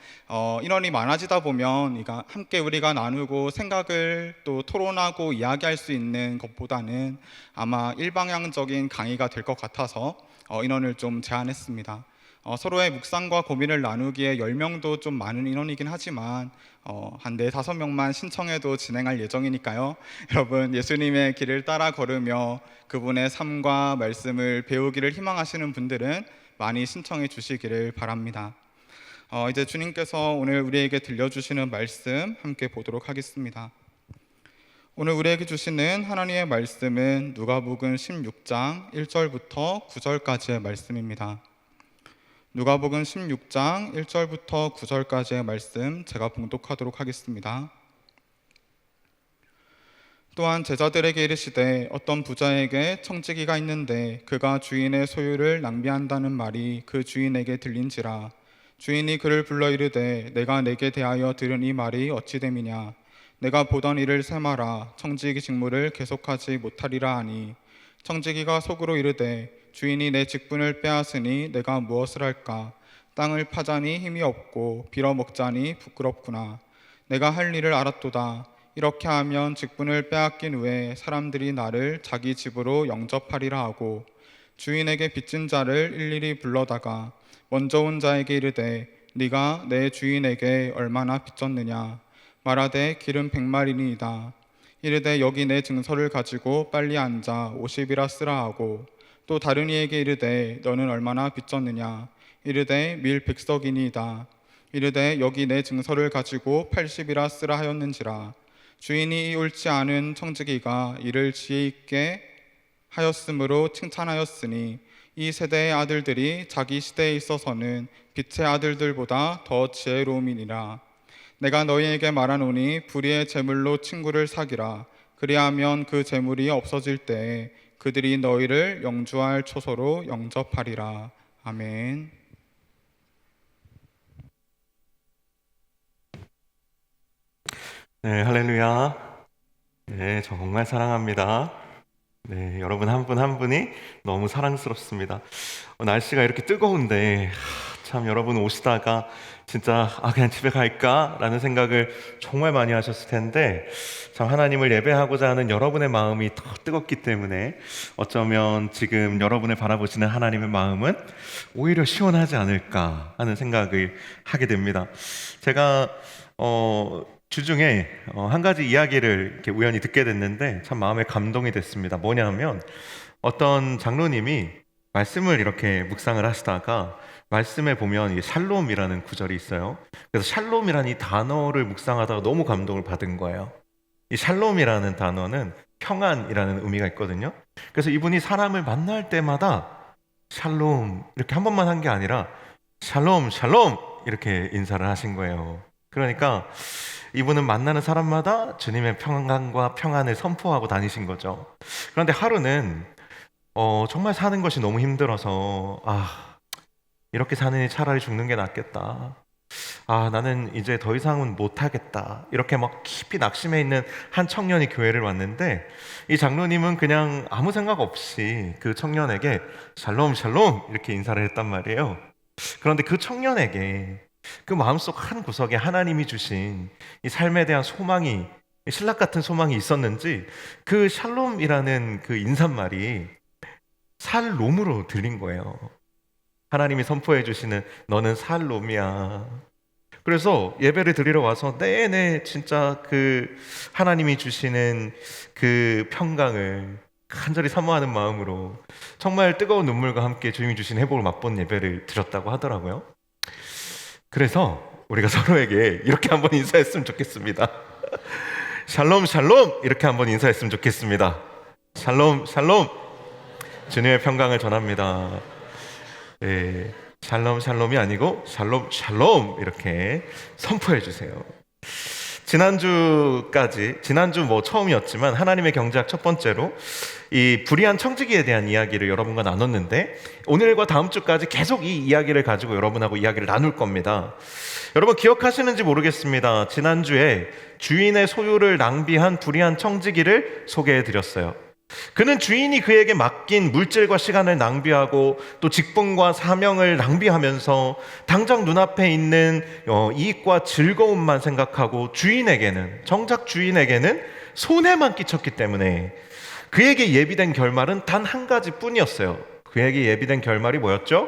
인원이 많아지다 보면 함께 우리가 나누고 생각을 또 토론하고 이야기할 수 있는 것보다는 아마 일방향적인 강의가 될 것 같아서 인원을 좀 제한했습니다. 서로의 묵상과 고민을 나누기에 10명도 좀 많은 인원이긴 하지만 한 4-5명만 신청해도 진행할 예정이니까요. 여러분 예수님의 길을 따라 걸으며 그분의 삶과 말씀을 배우기를 희망하시는 분들은 많이 신청해 주시기를 바랍니다. 이제 주님께서 오늘 우리에게 들려주시는 말씀 함께 보도록 하겠습니다. 오늘 우리에게 주시는 하나님의 말씀은 누가복음 16장 1절부터 9절까지의 말씀입니다. 누가복음 16장 1절부터 9절까지의 말씀 제가 봉독하도록 하겠습니다. 또한 제자들에게 이르시되 어떤 부자에게 청지기가 있는데 그가 주인의 소유를 낭비한다는 말이 그 주인에게 들린지라. 주인이 그를 불러 이르되 내가 내게 대하여 들은 이 말이 어찌 됨이냐. 내가 보던 일을 세마라. 청지기 직무를 계속하지 못하리라 하니, 청지기가 속으로 이르되 주인이 내 직분을 빼앗으니 내가 무엇을 할까. 땅을 파자니 힘이 없고 빌어먹자니 부끄럽구나. 내가 할 일을 알았도다. 이렇게 하면 직분을 빼앗긴 후에 사람들이 나를 자기 집으로 영접하리라 하고, 주인에게 빚진 자를 일일이 불러다가 먼저 온 자에게 이르되 네가 내 주인에게 얼마나 빚졌느냐. 말하되 기름 100마리니이다. 이르되 여기 내 증서를 가지고 빨리 앉아 50이라 쓰라 하고, 또 다른 이에게 이르되 너는 얼마나 빚졌느냐. 이르되 밀 100석이니이다. 이르되 여기 내 증서를 가지고 80이라 쓰라 하였는지라. 주인이 옳지 않은 청지기가 이를 지혜 있게 하였으므로 칭찬하였으니, 이 세대의 아들들이 자기 시대에 있어서는 빛의 아들들보다 더 지혜로움이니라. 내가 너희에게 말하노니 불의의 재물로 친구를 사기라. 그리하면 그 재물이 없어질 때에 그들이 너희를 영주할 초소로 영접하리라. 아멘. 네, 할렐루야. 네, 정말 사랑합니다. 네, 여러분 한 분 한 분이 너무 사랑스럽습니다. 날씨가 이렇게 뜨거운데 참 여러분 오시다가 진짜 그냥 집에 갈까라는 생각을 정말 많이 하셨을 텐데, 참 하나님을 예배하고자 하는 여러분의 마음이 더 뜨겁기 때문에 어쩌면 지금 여러분을 바라보시는 하나님의 마음은 오히려 시원하지 않을까 하는 생각을 하게 됩니다. 제가 주중에 한 가지 이야기를 이렇게 우연히 듣게 됐는데 참 마음에 감동이 됐습니다. 뭐냐면 어떤 장로님이 말씀을 이렇게 묵상을 하시다가 말씀에 보면 이 샬롬이라는 구절이 있어요. 그래서 샬롬이라는 이 단어를 묵상하다가 너무 감동을 받은 거예요. 이 샬롬이라는 단어는 평안이라는 의미가 있거든요. 그래서 이분이 사람을 만날 때마다 샬롬 이렇게 한 번만 한 게 아니라 샬롬 샬롬 이렇게 인사를 하신 거예요. 그러니까 이분은 만나는 사람마다 주님의 평안과 평안을 선포하고 다니신 거죠. 그런데 하루는 정말 사는 것이 너무 힘들어서 이렇게 사느니 차라리 죽는 게 낫겠다. 나는 이제 더 이상은 못하겠다. 이렇게 막 깊이 낙심해 있는 한 청년이 교회를 왔는데, 이 장로님은 그냥 아무 생각 없이 그 청년에게 샬롬 샬롬 이렇게 인사를 했단 말이에요. 그런데 그 청년에게 그 마음속 한 구석에 하나님이 주신 이 삶에 대한 소망이, 신락 같은 소망이 있었는지 그 샬롬이라는 그 인사말이 살롬으로 들린 거예요. 하나님이 선포해 주시는 너는 살롬이야. 그래서 예배를 드리러 와서 내내 진짜 그 하나님이 주시는 그 평강을 간절히 사모하는 마음으로 정말 뜨거운 눈물과 함께 주님이 주신 회복을 맛본 예배를 드렸다고 하더라고요. 그래서 우리가 서로에게 이렇게 한번 인사했으면 좋겠습니다. 샬롬 샬롬 이렇게 한번 인사했으면 좋겠습니다. 샬롬 샬롬. 주님의 평강을 전합니다. 네, 샬롬 샬롬이 아니고 샬롬 샬롬 이렇게 선포해 주세요. 지난주 처음이었지만 하나님의 경제학 첫 번째로 이 불의한 청지기에 대한 이야기를 여러분과 나눴는데, 오늘과 다음 주까지 계속 이 이야기를 가지고 여러분하고 이야기를 나눌 겁니다. 여러분 기억하시는지 모르겠습니다. 지난주에 주인의 소유를 낭비한 불의한 청지기를 소개해 드렸어요. 그는 주인이 그에게 맡긴 물질과 시간을 낭비하고 또 직분과 사명을 낭비하면서 당장 눈앞에 있는 이익과 즐거움만 생각하고 정작 주인에게는 손해만 끼쳤기 때문에 그에게 예비된 결말은 단 한 가지 뿐이었어요. 그에게 예비된 결말이 뭐였죠?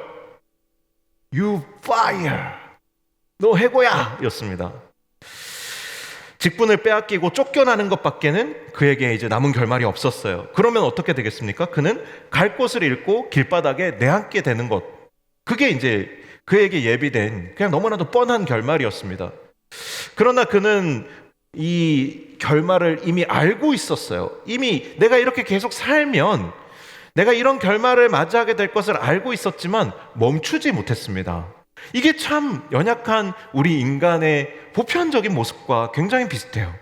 You fire! 너 해고야! 였습니다. 직분을 빼앗기고 쫓겨나는 것밖에는 그에게 이제 남은 결말이 없었어요. 그러면 어떻게 되겠습니까? 그는 갈 곳을 잃고 길바닥에 내앉게 되는 것. 그게 이제 그에게 예비된 그냥 너무나도 뻔한 결말이었습니다. 그러나 그는 이 결말을 이미 알고 있었어요. 이미 내가 이렇게 계속 살면 내가 이런 결말을 맞이하게 될 것을 알고 있었지만 멈추지 못했습니다. 이게 참 연약한 우리 인간의 보편적인 모습과 굉장히 비슷해요.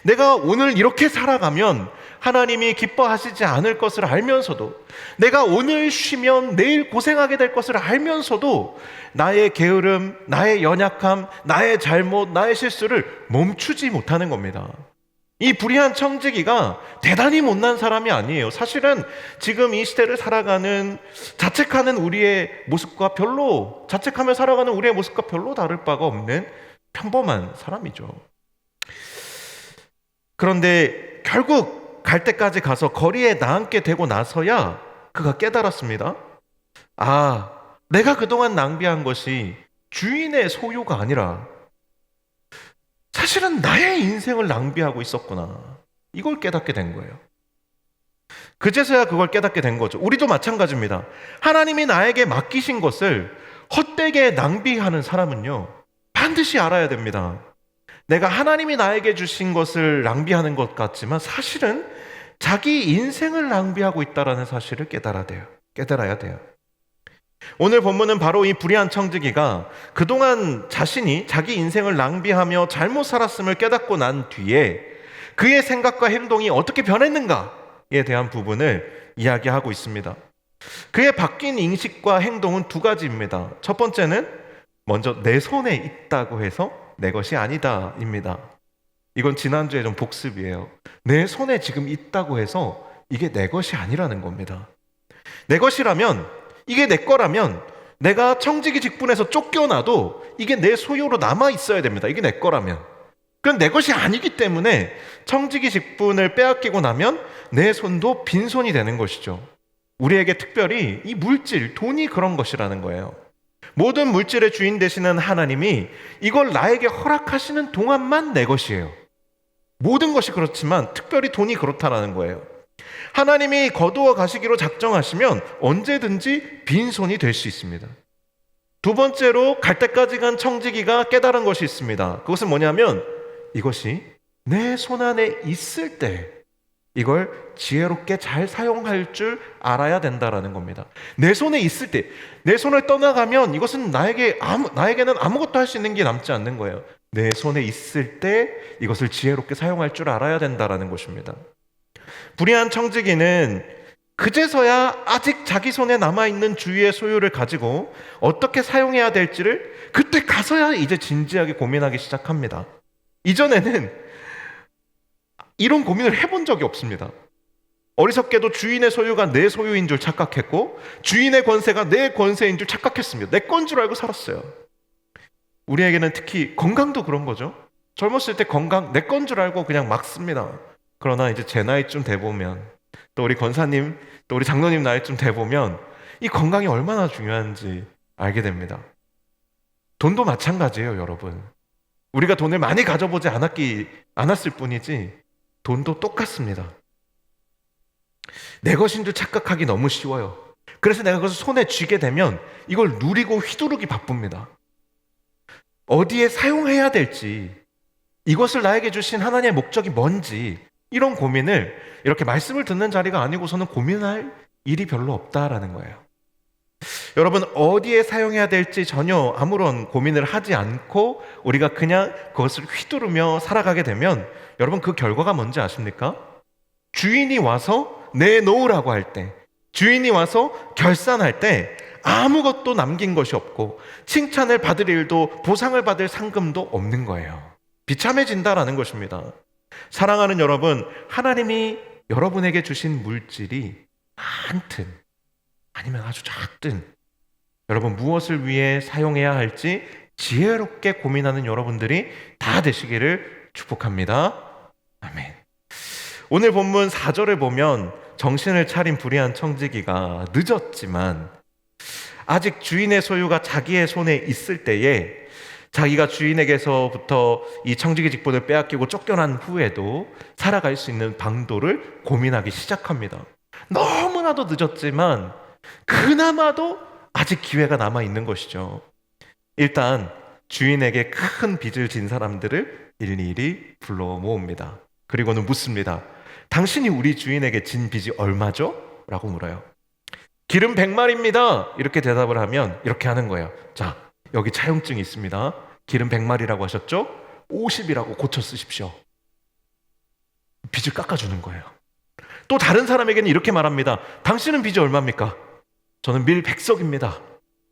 내가 오늘 이렇게 살아가면 하나님이 기뻐하시지 않을 것을 알면서도, 내가 오늘 쉬면 내일 고생하게 될 것을 알면서도 나의 게으름, 나의 연약함, 나의 잘못, 나의 실수를 멈추지 못하는 겁니다. 이 불의한 청지기가 대단히 못난 사람이 아니에요. 사실은 지금 이 시대를 살아가는, 자책하는 우리의 모습과 자책하며 살아가는 우리의 모습과 별로 다를 바가 없는 평범한 사람이죠. 그런데 결국 갈 때까지 가서 거리에 나앉게 되고 나서야 그가 깨달았습니다. 아, 내가 그동안 낭비한 것이 주인의 소유가 아니라 사실은 나의 인생을 낭비하고 있었구나. 이걸 깨닫게 된 거예요. 그제서야 그걸 깨닫게 된 거죠. 우리도 마찬가지입니다. 하나님이 나에게 맡기신 것을 헛되게 낭비하는 사람은요, 반드시 알아야 됩니다. 내가 하나님이 나에게 주신 것을 낭비하는 것 같지만 사실은 자기 인생을 낭비하고 있다는 사실을 깨달아야 돼요. 오늘 본문은 바로 이 불의한 청지기가 그동안 자신이 자기 인생을 낭비하며 잘못 살았음을 깨닫고 난 뒤에 그의 생각과 행동이 어떻게 변했는가에 대한 부분을 이야기하고 있습니다. 그의 바뀐 인식과 행동은 두 가지입니다. 첫 번째는 먼저 내 손에 있다고 해서 내 것이 아니다 입니다. 이건 지난주에 좀 복습이에요. 내 손에 지금 있다고 해서 이게 내 것이 아니라는 겁니다. 내 것이라면, 이게 내 거라면 내가 청지기 직분에서 쫓겨나도 이게 내 소유로 남아 있어야 됩니다. 이게 내 거라면. 그건 내 것이 아니기 때문에 청지기 직분을 빼앗기고 나면 내 손도 빈손이 되는 것이죠. 우리에게 특별히 이 물질, 돈이 그런 것이라는 거예요. 모든 물질의 주인 되시는 하나님이 이걸 나에게 허락하시는 동안만 내 것이에요. 모든 것이 그렇지만 특별히 돈이 그렇다라는 거예요. 하나님이 거두어 가시기로 작정하시면 언제든지 빈손이 될 수 있습니다. 두 번째로 갈 때까지 간 청지기가 깨달은 것이 있습니다. 그것은 뭐냐면 이것이 내 손 안에 있을 때 이걸 지혜롭게 잘 사용할 줄 알아야 된다라는 겁니다. 내 손에 있을 때, 내 손을 떠나가면 이것은 나에게는 아무것도 할 수 있는 게 남지 않는 거예요. 내 손에 있을 때 이것을 지혜롭게 사용할 줄 알아야 된다라는 것입니다. 불의한 청지기는 그제서야 아직 자기 손에 남아있는 주위의 소유를 가지고 어떻게 사용해야 될지를 그때 가서야 이제 진지하게 고민하기 시작합니다. 이전에는 이런 고민을 해본 적이 없습니다. 어리석게도 주인의 소유가 내 소유인 줄 착각했고 주인의 권세가 내 권세인 줄 착각했습니다. 내 건 줄 알고 살았어요. 우리에게는 특히 건강도 그런 거죠. 젊었을 때 건강 내 건 줄 알고 그냥 막 씁니다. 그러나 이제 제 나이쯤 돼보면, 또 우리 권사님, 또 우리 장로님 나이쯤 돼보면 이 건강이 얼마나 중요한지 알게 됩니다. 돈도 마찬가지예요, 여러분. 우리가 돈을 많이 가져보지 않았을 뿐이지 돈도 똑같습니다. 내 것인 줄 착각하기 너무 쉬워요. 그래서 내가 그것을 손에 쥐게 되면 이걸 누리고 휘두르기 바쁩니다. 어디에 사용해야 될지, 이것을 나에게 주신 하나님의 목적이 뭔지, 이런 고민을 이렇게 말씀을 듣는 자리가 아니고서는 고민할 일이 별로 없다라는 거예요. 여러분, 어디에 사용해야 될지 전혀 아무런 고민을 하지 않고 우리가 그냥 그것을 휘두르며 살아가게 되면 여러분 그 결과가 뭔지 아십니까? 주인이 와서 내놓으라고 할 때, 주인이 와서 결산할 때 아무것도 남긴 것이 없고 칭찬을 받을 일도 보상을 받을 상금도 없는 거예요. 비참해진다라는 것입니다. 사랑하는 여러분, 하나님이 여러분에게 주신 물질이 많든 아니면 아주 작든 여러분 무엇을 위해 사용해야 할지 지혜롭게 고민하는 여러분들이 다 되시기를 축복합니다. 아멘. 오늘 본문 4절을 보면 정신을 차린 불의한 청지기가 늦었지만 아직 주인의 소유가 자기의 손에 있을 때에 자기가 주인에게서부터 이 청지기 직분을 빼앗기고 쫓겨난 후에도 살아갈 수 있는 방도를 고민하기 시작합니다. 너무나도 늦었지만 그나마도 아직 기회가 남아있는 것이죠. 일단 주인에게 큰 빚을 진 사람들을 일일이 불러 모읍니다. 그리고는 묻습니다. 당신이 우리 주인에게 진 빚이 얼마죠? 라고 물어요. 기름 100마리입니다. 이렇게 대답을 하면 이렇게 하는 거예요. 자, 여기 차용증이 있습니다. 기름 100마리라고 하셨죠? 50이라고 고쳐 쓰십시오. 빚을 깎아주는 거예요. 또 다른 사람에게는 이렇게 말합니다. 당신은 빚이 얼마입니까? 저는 밀 100석입니다.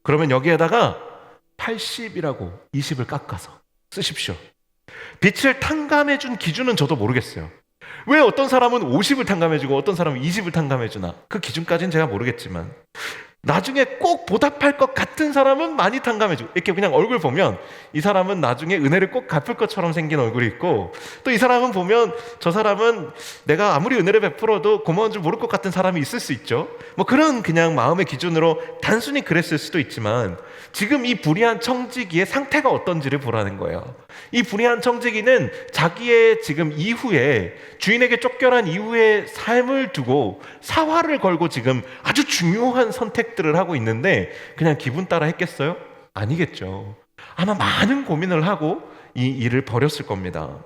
그러면 여기에다가 80이라고 20을 깎아서 쓰십시오. 빚을 탕감해준 기준은 저도 모르겠어요. 왜 어떤 사람은 50을 탕감해주고 어떤 사람은 20을 탕감해주나, 그 기준까지는 제가 모르겠지만 나중에 꼭 보답할 것 같은 사람은 많이 탕감해주고, 이렇게 그냥 얼굴 보면 이 사람은 나중에 은혜를 꼭 갚을 것처럼 생긴 얼굴이 있고, 또 이 사람은 보면 저 사람은 내가 아무리 은혜를 베풀어도 고마운 줄 모를 것 같은 사람이 있을 수 있죠. 뭐 그런 그냥 마음의 기준으로 단순히 그랬을 수도 있지만, 지금 이 불의한 청지기의 상태가 어떤지를 보라는 거예요. 이 불의한 청지기는 자기의 지금 이후에, 주인에게 쫓겨난 이후의 삶을 두고 사활을 걸고 지금 아주 중요한 선택들을 하고 있는데, 그냥 기분 따라 했겠어요? 아니겠죠. 아마 많은 고민을 하고 이 일을 벌였을 겁니다.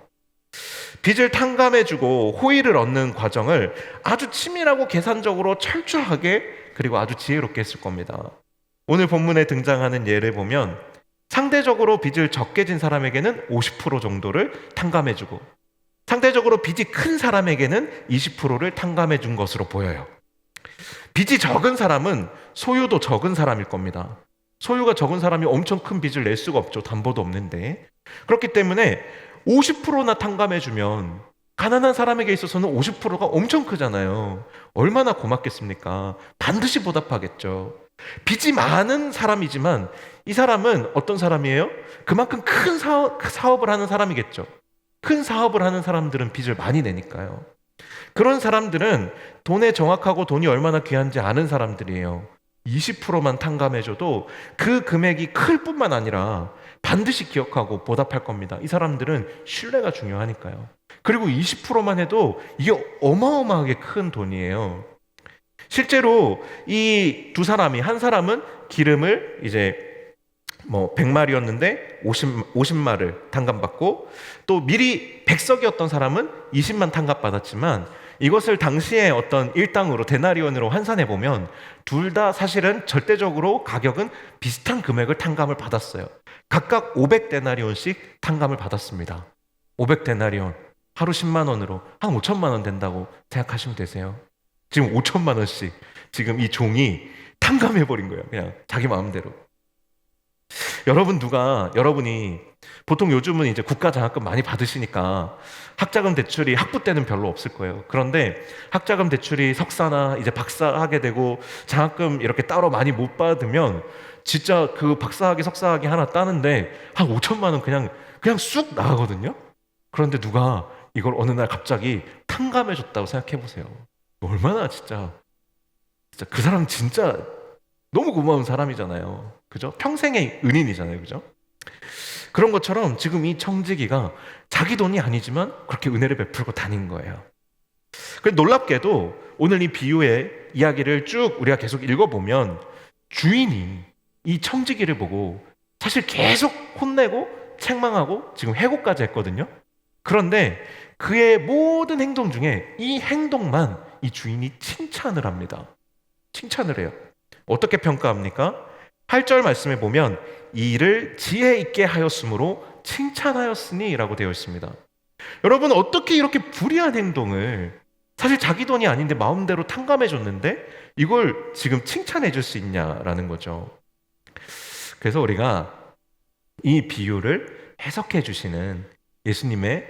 빚을 탕감해주고 호의를 얻는 과정을 아주 치밀하고 계산적으로 철저하게, 그리고 아주 지혜롭게 했을 겁니다. 오늘 본문에 등장하는 예를 보면 상대적으로 빚을 적게 진 사람에게는 50% 정도를 탕감해주고, 상대적으로 빚이 큰 사람에게는 20%를 탕감해 준 것으로 보여요. 빚이 적은 사람은 소유도 적은 사람일 겁니다. 소유가 적은 사람이 엄청 큰 빚을 낼 수가 없죠. 담보도 없는데. 그렇기 때문에 50%나 탕감해 주면 가난한 사람에게 있어서는 50%가 엄청 크잖아요. 얼마나 고맙겠습니까? 반드시 보답하겠죠. 빚이 많은 사람이지만 이 사람은 어떤 사람이에요? 그만큼 큰 사업을 하는 사람이겠죠. 큰 사업을 하는 사람들은 빚을 많이 내니까요. 그런 사람들은 돈에 정확하고 돈이 얼마나 귀한지 아는 사람들이에요. 20%만 탕감해줘도 그 금액이 클 뿐만 아니라 반드시 기억하고 보답할 겁니다. 이 사람들은 신뢰가 중요하니까요. 그리고 20%만 해도 이게 어마어마하게 큰 돈이에요. 실제로 이 두 사람이, 한 사람은 기름을 이제 100마리였는데 50마를 탕감받고, 또 밀이 100석이었던 사람은 20만 탕감받았지만, 이것을 당시에 어떤 일당으로 데나리온으로 환산해 보면 둘 다 사실은 절대적으로 가격은 비슷한 금액을 탕감을 받았어요. 각각 500데나리온씩 탕감을 받았습니다. 500데나리온 하루 10만 원으로 한 5천만 원 된다고 생각하시면 되세요. 지금 5천만 원씩 지금 이 종이 탕감해 버린 거예요. 그냥 자기 마음대로. 여러분이 보통 요즘은 이제 국가 장학금 많이 받으시니까 학자금 대출이 학부 때는 별로 없을 거예요. 그런데 학자금 대출이 석사나 이제 박사 하게 되고 장학금 이렇게 따로 많이 못 받으면 진짜 그 박사학위 석사학위 하나 따는데 한 5천만 원 그냥 쑥 나가거든요. 그런데 누가 이걸 어느 날 갑자기 탕감해 줬다고 생각해 보세요. 얼마나 진짜 그 사람 진짜 너무 고마운 사람이잖아요. 그죠? 평생의 은인이잖아요. 그죠? 그런 것처럼 지금 이 청지기가 자기 돈이 아니지만 그렇게 은혜를 베풀고 다닌 거예요. 그런데 놀랍게도 오늘 이 비유의 이야기를 쭉 우리가 계속 읽어보면 주인이 이 청지기를 보고 사실 계속 혼내고 책망하고 지금 해고까지 했거든요. 그런데 그의 모든 행동 중에 이 행동만 이 주인이 칭찬을 합니다. 칭찬을 해요. 어떻게 평가합니까? 8절 말씀에 보면 이 일을 지혜 있게 하였으므로 칭찬하였으니 라고 되어 있습니다. 여러분, 어떻게 이렇게 불의한 행동을, 사실 자기 돈이 아닌데 마음대로 탕감해 줬는데 이걸 지금 칭찬해 줄 수 있냐라는 거죠. 그래서 우리가 이 비유를 해석해 주시는 예수님의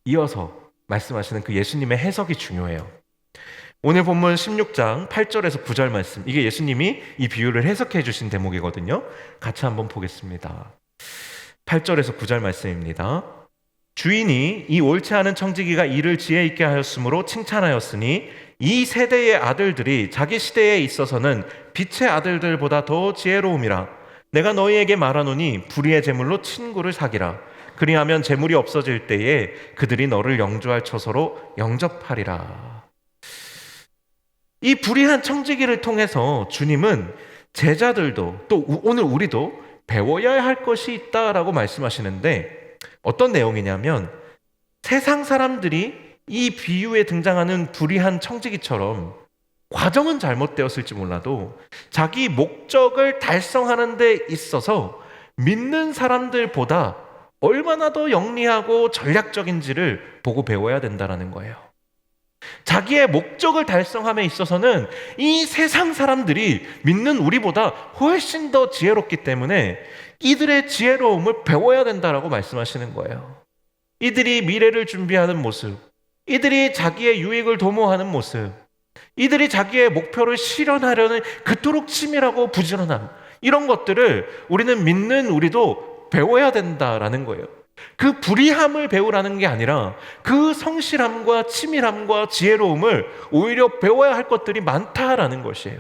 이어서 말씀하시는 그 예수님의 해석이 중요해요. 오늘 본문 16장 8절에서 9절 말씀, 이게 예수님이 이 비유를 해석해 주신 대목이거든요. 같이 한번 보겠습니다. 8절에서 9절 말씀입니다. 주인이 이 옳지 않은 청지기가 일을 지혜 있게 하였으므로 칭찬하였으니 이 세대의 아들들이 자기 시대에 있어서는 빛의 아들들보다 더 지혜로움이라. 내가 너희에게 말하노니 불의의 제물로 친구를 사기라. 그리하면 제물이 없어질 때에 그들이 너를 영주할 처소로 영접하리라. 이 불의한 청지기를 통해서 주님은 제자들도, 또 오늘 우리도 배워야 할 것이 있다라고 말씀하시는데, 어떤 내용이냐면 세상 사람들이 이 비유에 등장하는 불의한 청지기처럼 과정은 잘못되었을지 몰라도 자기 목적을 달성하는 데 있어서 믿는 사람들보다 얼마나 더 영리하고 전략적인지를 보고 배워야 된다는 거예요. 자기의 목적을 달성함에 있어서는 이 세상 사람들이 믿는 우리보다 훨씬 더 지혜롭기 때문에 이들의 지혜로움을 배워야 된다라고 말씀하시는 거예요. 이들이 미래를 준비하는 모습, 이들이 자기의 유익을 도모하는 모습, 이들이 자기의 목표를 실현하려는 그토록 치밀하고 부지런함, 이런 것들을 우리는 믿는 우리도 배워야 된다라는 거예요. 그 불의함을 배우라는 게 아니라 그 성실함과 치밀함과 지혜로움을 오히려 배워야 할 것들이 많다라는 것이에요.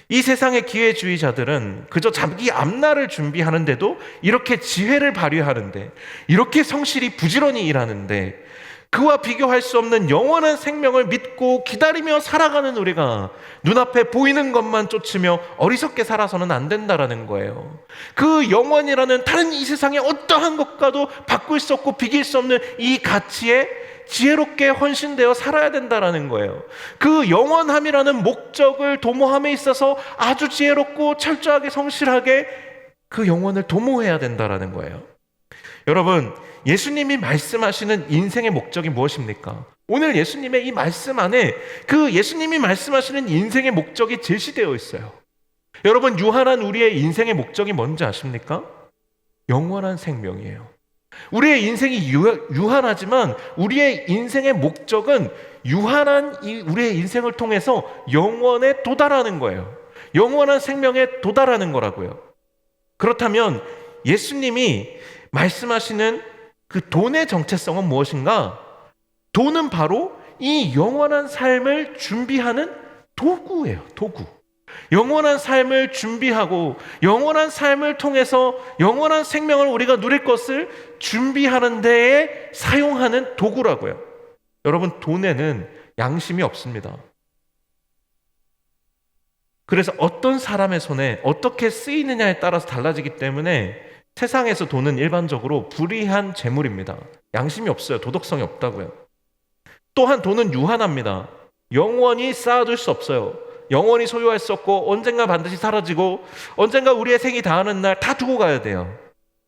이 세상의 기회주의자들은 그저 자기 앞날을 준비하는데도 이렇게 지혜를 발휘하는데, 이렇게 성실히 부지런히 일하는데, 그와 비교할 수 없는 영원한 생명을 믿고 기다리며 살아가는 우리가 눈앞에 보이는 것만 쫓으며 어리석게 살아서는 안 된다라는 거예요. 그 영원이라는 다른 이 세상의 어떠한 것과도 바꿀 수 없고 비길 수 없는 이 가치에 지혜롭게 헌신되어 살아야 된다라는 거예요. 그 영원함이라는 목적을 도모함에 있어서 아주 지혜롭고 철저하게 성실하게 그 영혼을 도모해야 된다라는 거예요. 여러분, 예수님이 말씀하시는 인생의 목적이 무엇입니까? 오늘 예수님의 이 말씀 안에 그 예수님이 말씀하시는 인생의 목적이 제시되어 있어요. 여러분, 유한한 우리의 인생의 목적이 뭔지 아십니까? 영원한 생명이에요. 우리의 인생이 유한하지만 우리의 인생의 목적은 유한한 우리의 인생을 통해서 영원에 도달하는 거예요. 영원한 생명에 도달하는 거라고요. 그렇다면 예수님이 말씀하시는 그 돈의 정체성은 무엇인가? 돈은 바로 이 영원한 삶을 준비하는 도구예요. 도구. 영원한 삶을 준비하고 영원한 삶을 통해서 영원한 생명을 우리가 누릴 것을 준비하는 데에 사용하는 도구라고요. 여러분, 돈에는 양심이 없습니다. 그래서 어떤 사람의 손에 어떻게 쓰이느냐에 따라서 달라지기 때문에 세상에서 돈은 일반적으로 불의한 재물입니다. 양심이 없어요. 도덕성이 없다고요. 또한 돈은 유한합니다. 영원히 쌓아둘 수 없어요. 영원히 소유할 수 없고 언젠가 반드시 사라지고 언젠가 우리의 생이 다하는 날 다 두고 가야 돼요.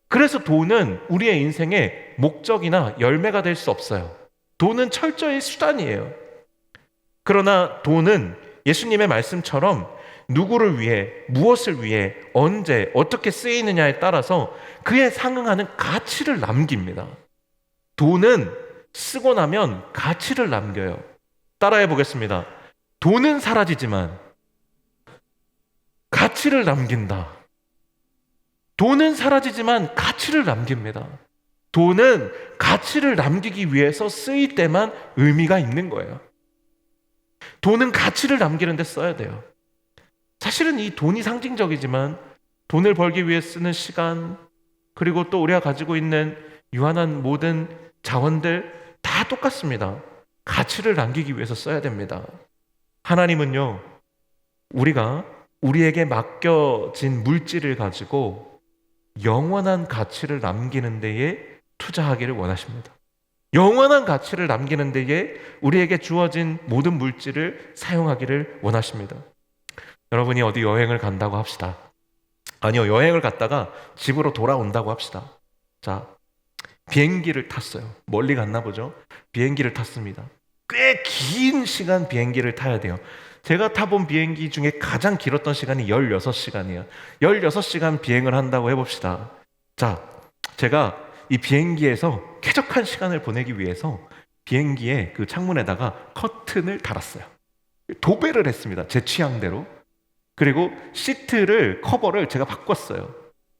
그래서 돈은 우리의 인생의 목적이나 열매가 될 수 없어요. 돈은 철저히 수단이에요. 그러나 돈은 예수님의 말씀처럼 누구를 위해, 무엇을 위해, 언제, 어떻게 쓰이느냐에 따라서 그에 상응하는 가치를 남깁니다. 돈은 쓰고 나면 가치를 남겨요. 따라해 보겠습니다. 돈은 사라지지만 가치를 남긴다. 돈은 사라지지만 가치를 남깁니다. 돈은 가치를 남기기 위해서 쓰일 때만 의미가 있는 거예요. 돈은 가치를 남기는 데 써야 돼요. 사실은 이 돈이 상징적이지만 돈을 벌기 위해 쓰는 시간, 그리고 또 우리가 가지고 있는 유한한 모든 자원들 다 똑같습니다. 가치를 남기기 위해서 써야 됩니다. 하나님은요, 우리가 우리에게 맡겨진 물질을 가지고 영원한 가치를 남기는 데에 투자하기를 원하십니다. 영원한 가치를 남기는 데에 우리에게 주어진 모든 물질을 사용하기를 원하십니다. 여러분이 어디 여행을 간다고 합시다. 아니요, 여행을 갔다가 집으로 돌아온다고 합시다. 자, 비행기를 탔어요. 멀리 갔나 보죠? 비행기를 탔습니다. 꽤 긴 시간 비행기를 타야 돼요. 제가 타본 비행기 중에 가장 길었던 시간이 16시간이에요. 16시간 비행을 한다고 해봅시다. 자, 제가 이 비행기에서 쾌적한 시간을 보내기 위해서 비행기의 그 창문에다가 커튼을 달았어요. 도배를 했습니다. 제 취향대로. 그리고 시트를, 커버를 제가 바꿨어요.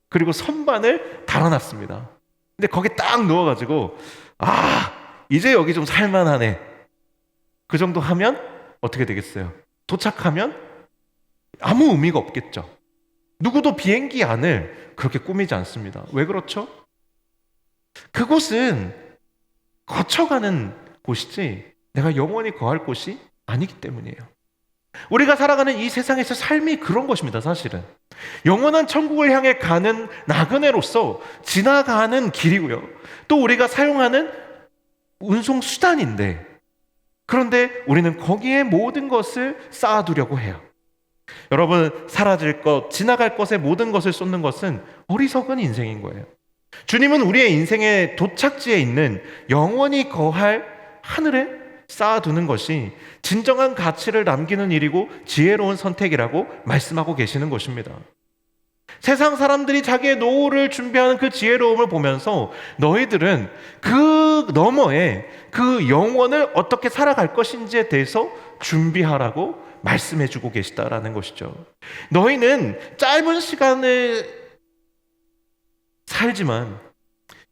그리고 선반을 달아놨습니다. 근데 거기 딱 누워가지고 이제 여기 좀 살만하네. 그 정도 하면 어떻게 되겠어요? 도착하면 아무 의미가 없겠죠. 누구도 비행기 안을 그렇게 꾸미지 않습니다. 왜 그렇죠? 그곳은 거쳐가는 곳이지 내가 영원히 거할 곳이 아니기 때문이에요. 우리가 살아가는 이 세상에서 삶이 그런 것입니다. 사실은 영원한 천국을 향해 가는 나그네로서 지나가는 길이고요, 또 우리가 사용하는 운송 수단인데, 그런데 우리는 거기에 모든 것을 쌓아두려고 해요. 여러분, 사라질 것, 지나갈 것에 모든 것을 쏟는 것은 어리석은 인생인 거예요. 주님은 우리의 인생의 도착지에 있는 영원히 거할 하늘에 쌓아두는 것이 진정한 가치를 남기는 일이고 지혜로운 선택이라고 말씀하고 계시는 것입니다. 세상 사람들이 자기의 노후를 준비하는 그 지혜로움을 보면서 너희들은 그 너머에 그 영원을 어떻게 살아갈 것인지에 대해서 준비하라고 말씀해주고 계시다라는 것이죠. 너희는 짧은 시간을 살지만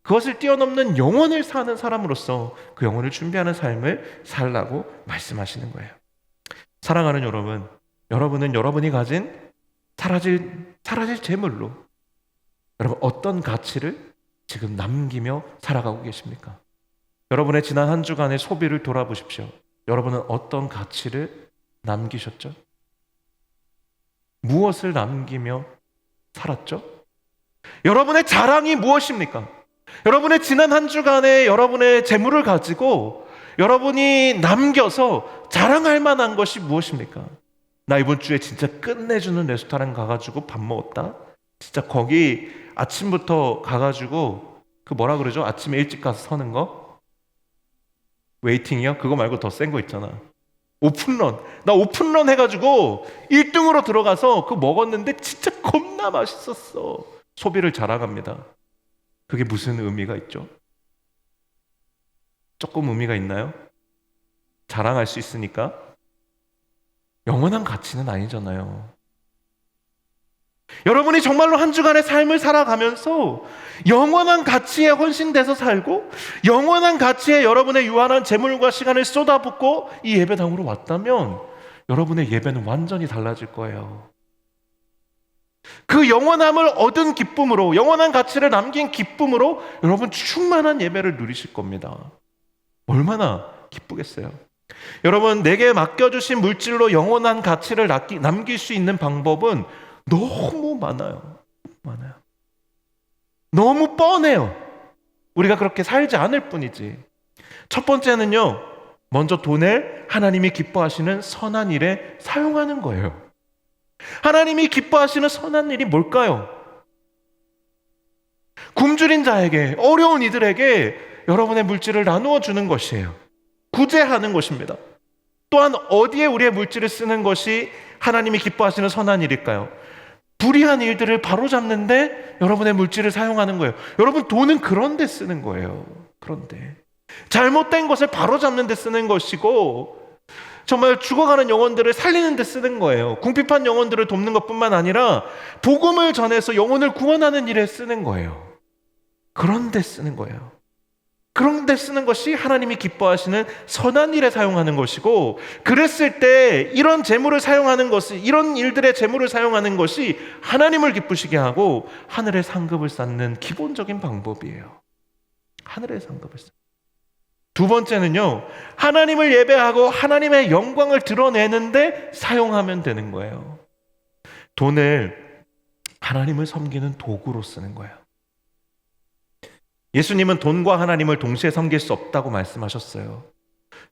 그것을 뛰어넘는 영원을 사는 사람으로서 그 영혼을 준비하는 삶을 살라고 말씀하시는 거예요. 사랑하는 여러분, 여러분은 여러분이 가진 사라질 재물로 여러분 어떤 가치를 지금 남기며 살아가고 계십니까? 여러분의 지난 한 주간의 소비를 돌아보십시오. 여러분은 어떤 가치를 남기셨죠? 무엇을 남기며 살았죠? 여러분의 자랑이 무엇입니까? 여러분의 지난 한 주간의 여러분의 재물을 가지고 여러분이 남겨서 자랑할 만한 것이 무엇입니까? 나 이번 주에 진짜 끝내주는 레스토랑 가가지고 밥 먹었다? 진짜 거기 아침부터 가가지고 그 뭐라 그러죠? 아침에 일찍 가서 서는 거? 웨이팅이요? 그거 말고 더 센 거 있잖아. 오픈런. 나 오픈런 해가지고 1등으로 들어가서 그거 먹었는데 진짜 겁나 맛있었어. 소비를 자랑합니다. 그게 무슨 의미가 있죠? 조금 의미가 있나요? 자랑할 수 있으니까? 영원한 가치는 아니잖아요. 여러분이 정말로 한 주간의 삶을 살아가면서 영원한 가치에 헌신돼서 살고 영원한 가치에 여러분의 유한한 재물과 시간을 쏟아붓고 이 예배당으로 왔다면 여러분의 예배는 완전히 달라질 거예요. 그 영원함을 얻은 기쁨으로, 영원한 가치를 남긴 기쁨으로 여러분 충만한 예배를 누리실 겁니다. 얼마나 기쁘겠어요. 여러분, 내게 맡겨주신 물질로 영원한 가치를 남길 수 있는 방법은 너무 많아요. 너무 뻔해요. 우리가 그렇게 살지 않을 뿐이지. 첫 번째는요, 먼저 돈을 하나님이 기뻐하시는 선한 일에 사용하는 거예요. 하나님이 기뻐하시는 선한 일이 뭘까요? 굶주린 자에게, 어려운 이들에게 여러분의 물질을 나누어 주는 것이에요. 구제하는 것입니다. 또한 어디에 우리의 물질을 쓰는 것이 하나님이 기뻐하시는 선한 일일까요? 불의한 일들을 바로잡는데 여러분의 물질을 사용하는 거예요. 여러분, 돈은 그런 데 쓰는 거예요. 그런데 잘못된 것을 바로잡는 데 쓰는 것이고 정말 죽어가는 영혼들을 살리는 데 쓰는 거예요. 궁핍한 영혼들을 돕는 것뿐만 아니라 복음을 전해서 영혼을 구원하는 일에 쓰는 거예요. 그런 데 쓰는 거예요. 그런 데 쓰는 것이 하나님이 기뻐하시는 선한 일에 사용하는 것이고, 그랬을 때 이런 재물을 사용하는 것이, 이런 일들의 재물을 사용하는 것이 하나님을 기쁘시게 하고 하늘의 상급을 쌓는 기본적인 방법이에요. 하늘의 상급을 쌓는. 두 번째는요, 하나님을 예배하고 하나님의 영광을 드러내는데 사용하면 되는 거예요. 돈을 하나님을 섬기는 도구로 쓰는 거예요. 예수님은 돈과 하나님을 동시에 섬길 수 없다고 말씀하셨어요.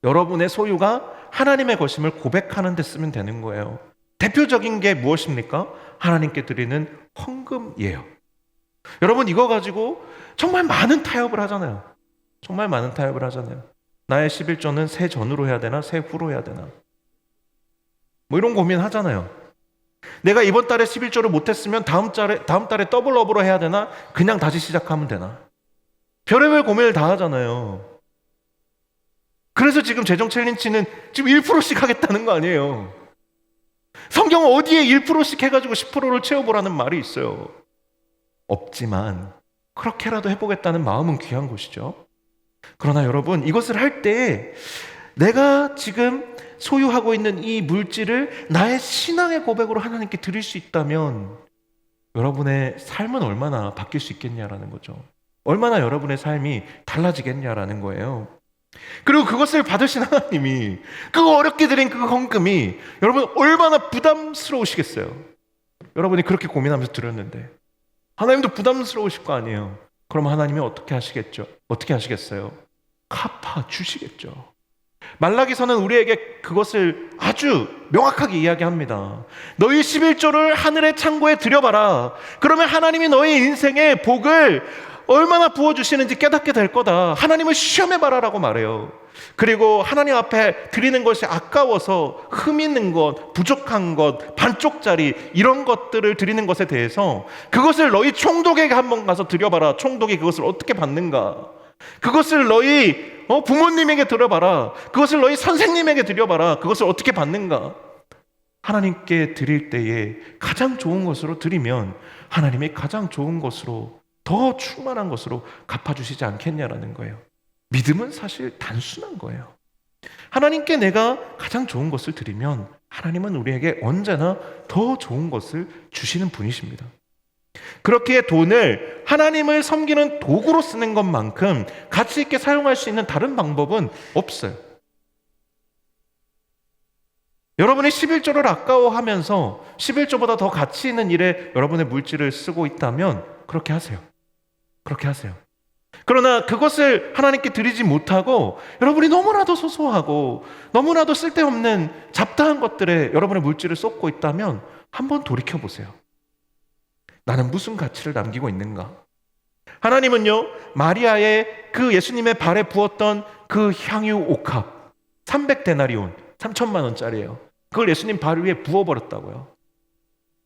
여러분의 소유가 하나님의 것임을 고백하는 데 쓰면 되는 거예요. 대표적인 게 무엇입니까? 하나님께 드리는 헌금이에요. 여러분, 이거 가지고 정말 많은 타협을 하잖아요. 정말 많은 타협을 하잖아요. 나의 11조는 새 전후로 해야 되나 새 후로 해야 되나, 뭐 이런 고민 하잖아요. 내가 이번 달에 11조를 못했으면 다음 달에 더블업으로 해야 되나, 그냥 다시 시작하면 되나, 별의별 고민을 다 하잖아요. 그래서 지금 재정 챌린지는 지금 1%씩 하겠다는 거 아니에요. 성경은 어디에 1%씩 해가지고 10%를 채워보라는 말이 있어요. 없지만 그렇게라도 해보겠다는 마음은 귀한 것이죠. 그러나 여러분, 이것을 할 때 내가 지금 소유하고 있는 이 물질을 나의 신앙의 고백으로 하나님께 드릴 수 있다면 여러분의 삶은 얼마나 바뀔 수 있겠냐라는 거죠. 얼마나 여러분의 삶이 달라지겠냐라는 거예요. 그리고 그것을 받으신 하나님이, 그 어렵게 드린 그 헌금이 여러분 얼마나 부담스러우시겠어요. 여러분이 그렇게 고민하면서 드렸는데 하나님도 부담스러우실 거 아니에요. 그럼 하나님이 어떻게 하시겠죠? 어떻게 하시겠어요? 갚아 주시겠죠. 말라기서는 우리에게 그것을 아주 명확하게 이야기합니다. 너희 11조를 하늘의 창고에 들여봐라. 그러면 하나님이 너희 인생의 복을 얼마나 부어주시는지 깨닫게 될 거다. 하나님을 시험해봐라라고 말해요. 그리고 하나님 앞에 드리는 것이 아까워서 흠 있는 것, 부족한 것, 반쪽짜리 이런 것들을 드리는 것에 대해서 그것을 너희 총독에게 한번 가서 드려봐라. 총독이 그것을 어떻게 받는가. 그것을 너희 부모님에게 드려봐라. 그것을 너희 선생님에게 드려봐라. 그것을 어떻게 받는가. 하나님께 드릴 때에 가장 좋은 것으로 드리면 하나님이 가장 좋은 것으로, 더 충만한 것으로 갚아주시지 않겠냐라는 거예요. 믿음은 사실 단순한 거예요. 하나님께 내가 가장 좋은 것을 드리면 하나님은 우리에게 언제나 더 좋은 것을 주시는 분이십니다. 그렇기에 돈을 하나님을 섬기는 도구로 쓰는 것만큼 가치 있게 사용할 수 있는 다른 방법은 없어요. 여러분이 11조를 아까워하면서 11조보다 더 가치 있는 일에 여러분의 물질을 쓰고 있다면 그렇게 하세요. 그렇게 하세요. 그러나 그것을 하나님께 드리지 못하고 여러분이 너무나도 소소하고 너무나도 쓸데없는 잡다한 것들에 여러분의 물질을 쏟고 있다면 한번 돌이켜보세요. 나는 무슨 가치를 남기고 있는가? 하나님은요, 마리아의 그 예수님의 발에 부었던 그 향유 옥합 300데나리온 3천만 원짜리예요. 그걸 예수님 발 위에 부어버렸다고요.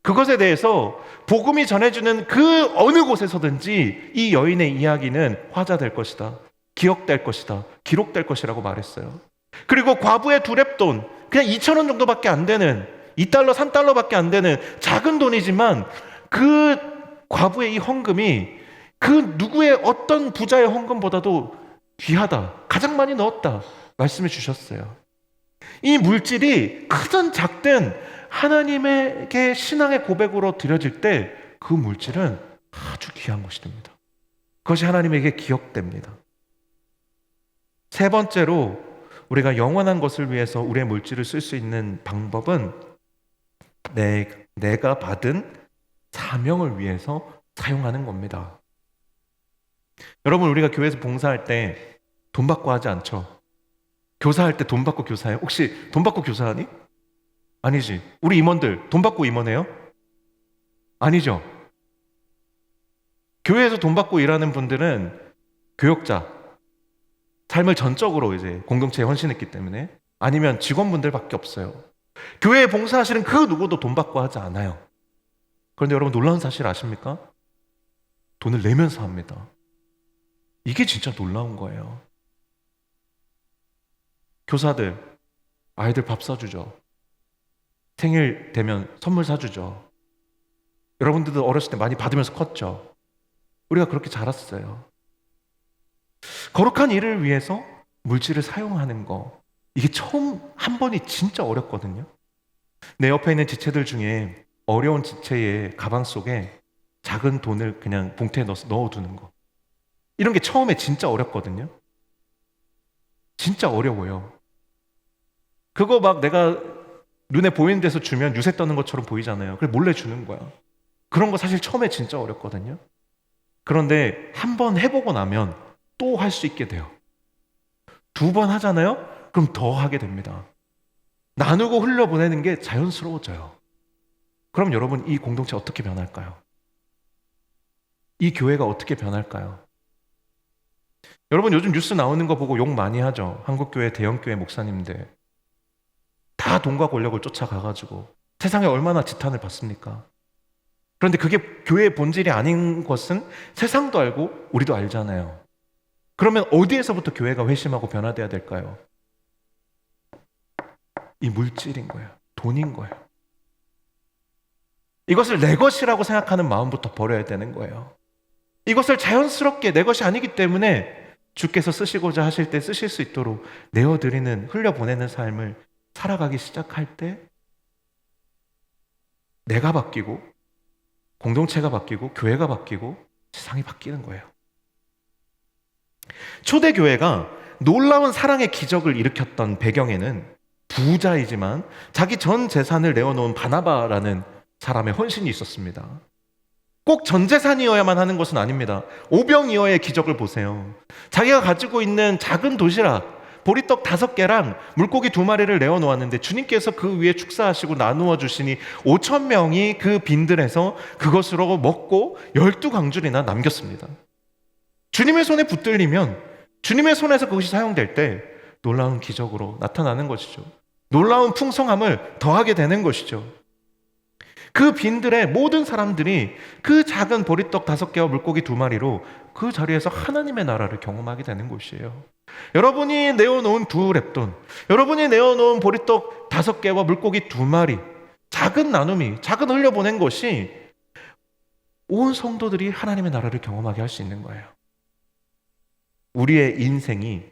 그것에 대해서 복음이 전해주는 그 어느 곳에서든지 이 여인의 이야기는 화자될 것이다, 기억될 것이다, 기록될 것이라고 말했어요. 그리고 과부의 두렙돈, 그냥 2,000원 정도밖에 안 되는, 2달러, 3달러밖에 안 되는 작은 돈이지만 그 과부의 이 헌금이 그 누구의 어떤 부자의 헌금보다도 귀하다, 가장 많이 넣었다 말씀해 주셨어요. 이 물질이 크든 작든 하나님에게 신앙의 고백으로 드려질 때 그 물질은 아주 귀한 것이 됩니다. 그것이 하나님에게 기억됩니다. 세 번째로 우리가 영원한 것을 위해서 우리의 물질을 쓸 수 있는 방법은 내가 받은 사명을 위해서 사용하는 겁니다. 여러분, 우리가 교회에서 봉사할 때 돈 받고 하지 않죠? 교사할 때 돈 받고 교사해요? 혹시 돈 받고 교사하니? 아니지. 우리 임원들 돈 받고 임원해요? 아니죠. 교회에서 돈 받고 일하는 분들은 교역자, 삶을 전적으로 이제 공동체에 헌신했기 때문에, 아니면 직원분들밖에 없어요. 교회에 봉사하시는 그 누구도 돈 받고 하지 않아요. 그런데 여러분, 놀라운 사실 아십니까? 돈을 내면서 합니다. 이게 진짜 놀라운 거예요. 교사들, 아이들 밥 사주죠. 생일 되면 선물 사주죠. 여러분들도 어렸을 때 많이 받으면서 컸죠. 우리가 그렇게 자랐어요. 거룩한 일을 위해서 물질을 사용하는 거, 이게 처음 한 번이 진짜 어렵거든요. 내 옆에 있는 지체들 중에 어려운 지체의 가방 속에 작은 돈을 그냥 봉투에 넣어두는 거, 이런 게 처음에 진짜 어렵거든요. 진짜 어려워요. 그거 막 내가 눈에 보이는 데서 주면 유세 떠는 것처럼 보이잖아요. 그래서 몰래 주는 거야. 그런 거 사실 처음에 진짜 어렵거든요. 그런데 한 번 해보고 나면 또 할 수 있게 돼요. 2번 하잖아요? 그럼 더 하게 됩니다. 나누고 흘려보내는 게 자연스러워져요. 그럼 여러분, 이 공동체 어떻게 변할까요? 이 교회가 어떻게 변할까요? 여러분, 요즘 뉴스 나오는 거 보고 욕 많이 하죠. 한국교회, 대형교회 목사님들 다 돈과 권력을 쫓아가가지고 세상에 얼마나 지탄을 받습니까? 그런데 그게 교회의 본질이 아닌 것은 세상도 알고 우리도 알잖아요. 그러면 어디에서부터 교회가 회심하고 변화돼야 될까요? 이 물질인 거예요. 돈인 거예요. 이것을 내 것이라고 생각하는 마음부터 버려야 되는 거예요. 이것을 자연스럽게 내 것이 아니기 때문에 주께서 쓰시고자 하실 때 쓰실 수 있도록 내어드리는, 흘려보내는 삶을 살아가기 시작할 때 내가 바뀌고, 공동체가 바뀌고, 교회가 바뀌고, 세상이 바뀌는 거예요. 초대교회가 놀라운 사랑의 기적을 일으켰던 배경에는 부자이지만 자기 전 재산을 내어놓은 바나바라는 사람의 헌신이 있었습니다. 꼭 전 재산이어야만 하는 것은 아닙니다. 오병이어의 기적을 보세요. 자기가 가지고 있는 작은 도시락, 보리떡 5개랑 물고기 2마리를 내어놓았는데 주님께서 그 위에 축사하시고 나누어 주시니 5,000명이 그 빈들에서 그것으로 먹고 12광줄이나 남겼습니다. 주님의 손에 붙들리면 주님의 손에서 그것이 사용될 때 놀라운 기적으로 나타나는 것이죠. 놀라운 풍성함을 더하게 되는 것이죠. 그 빈들에 모든 사람들이 그 작은 보리떡 5개와 물고기 2마리로 그 자리에서 하나님의 나라를 경험하게 되는 것이에요. 여러분이 내어놓은 2렙돈, 여러분이 내어놓은 보리떡 5개와 물고기 2마리, 작은 나눔이, 작은 흘려보낸 것이 온 성도들이 하나님의 나라를 경험하게 할 수 있는 거예요. 우리의 인생이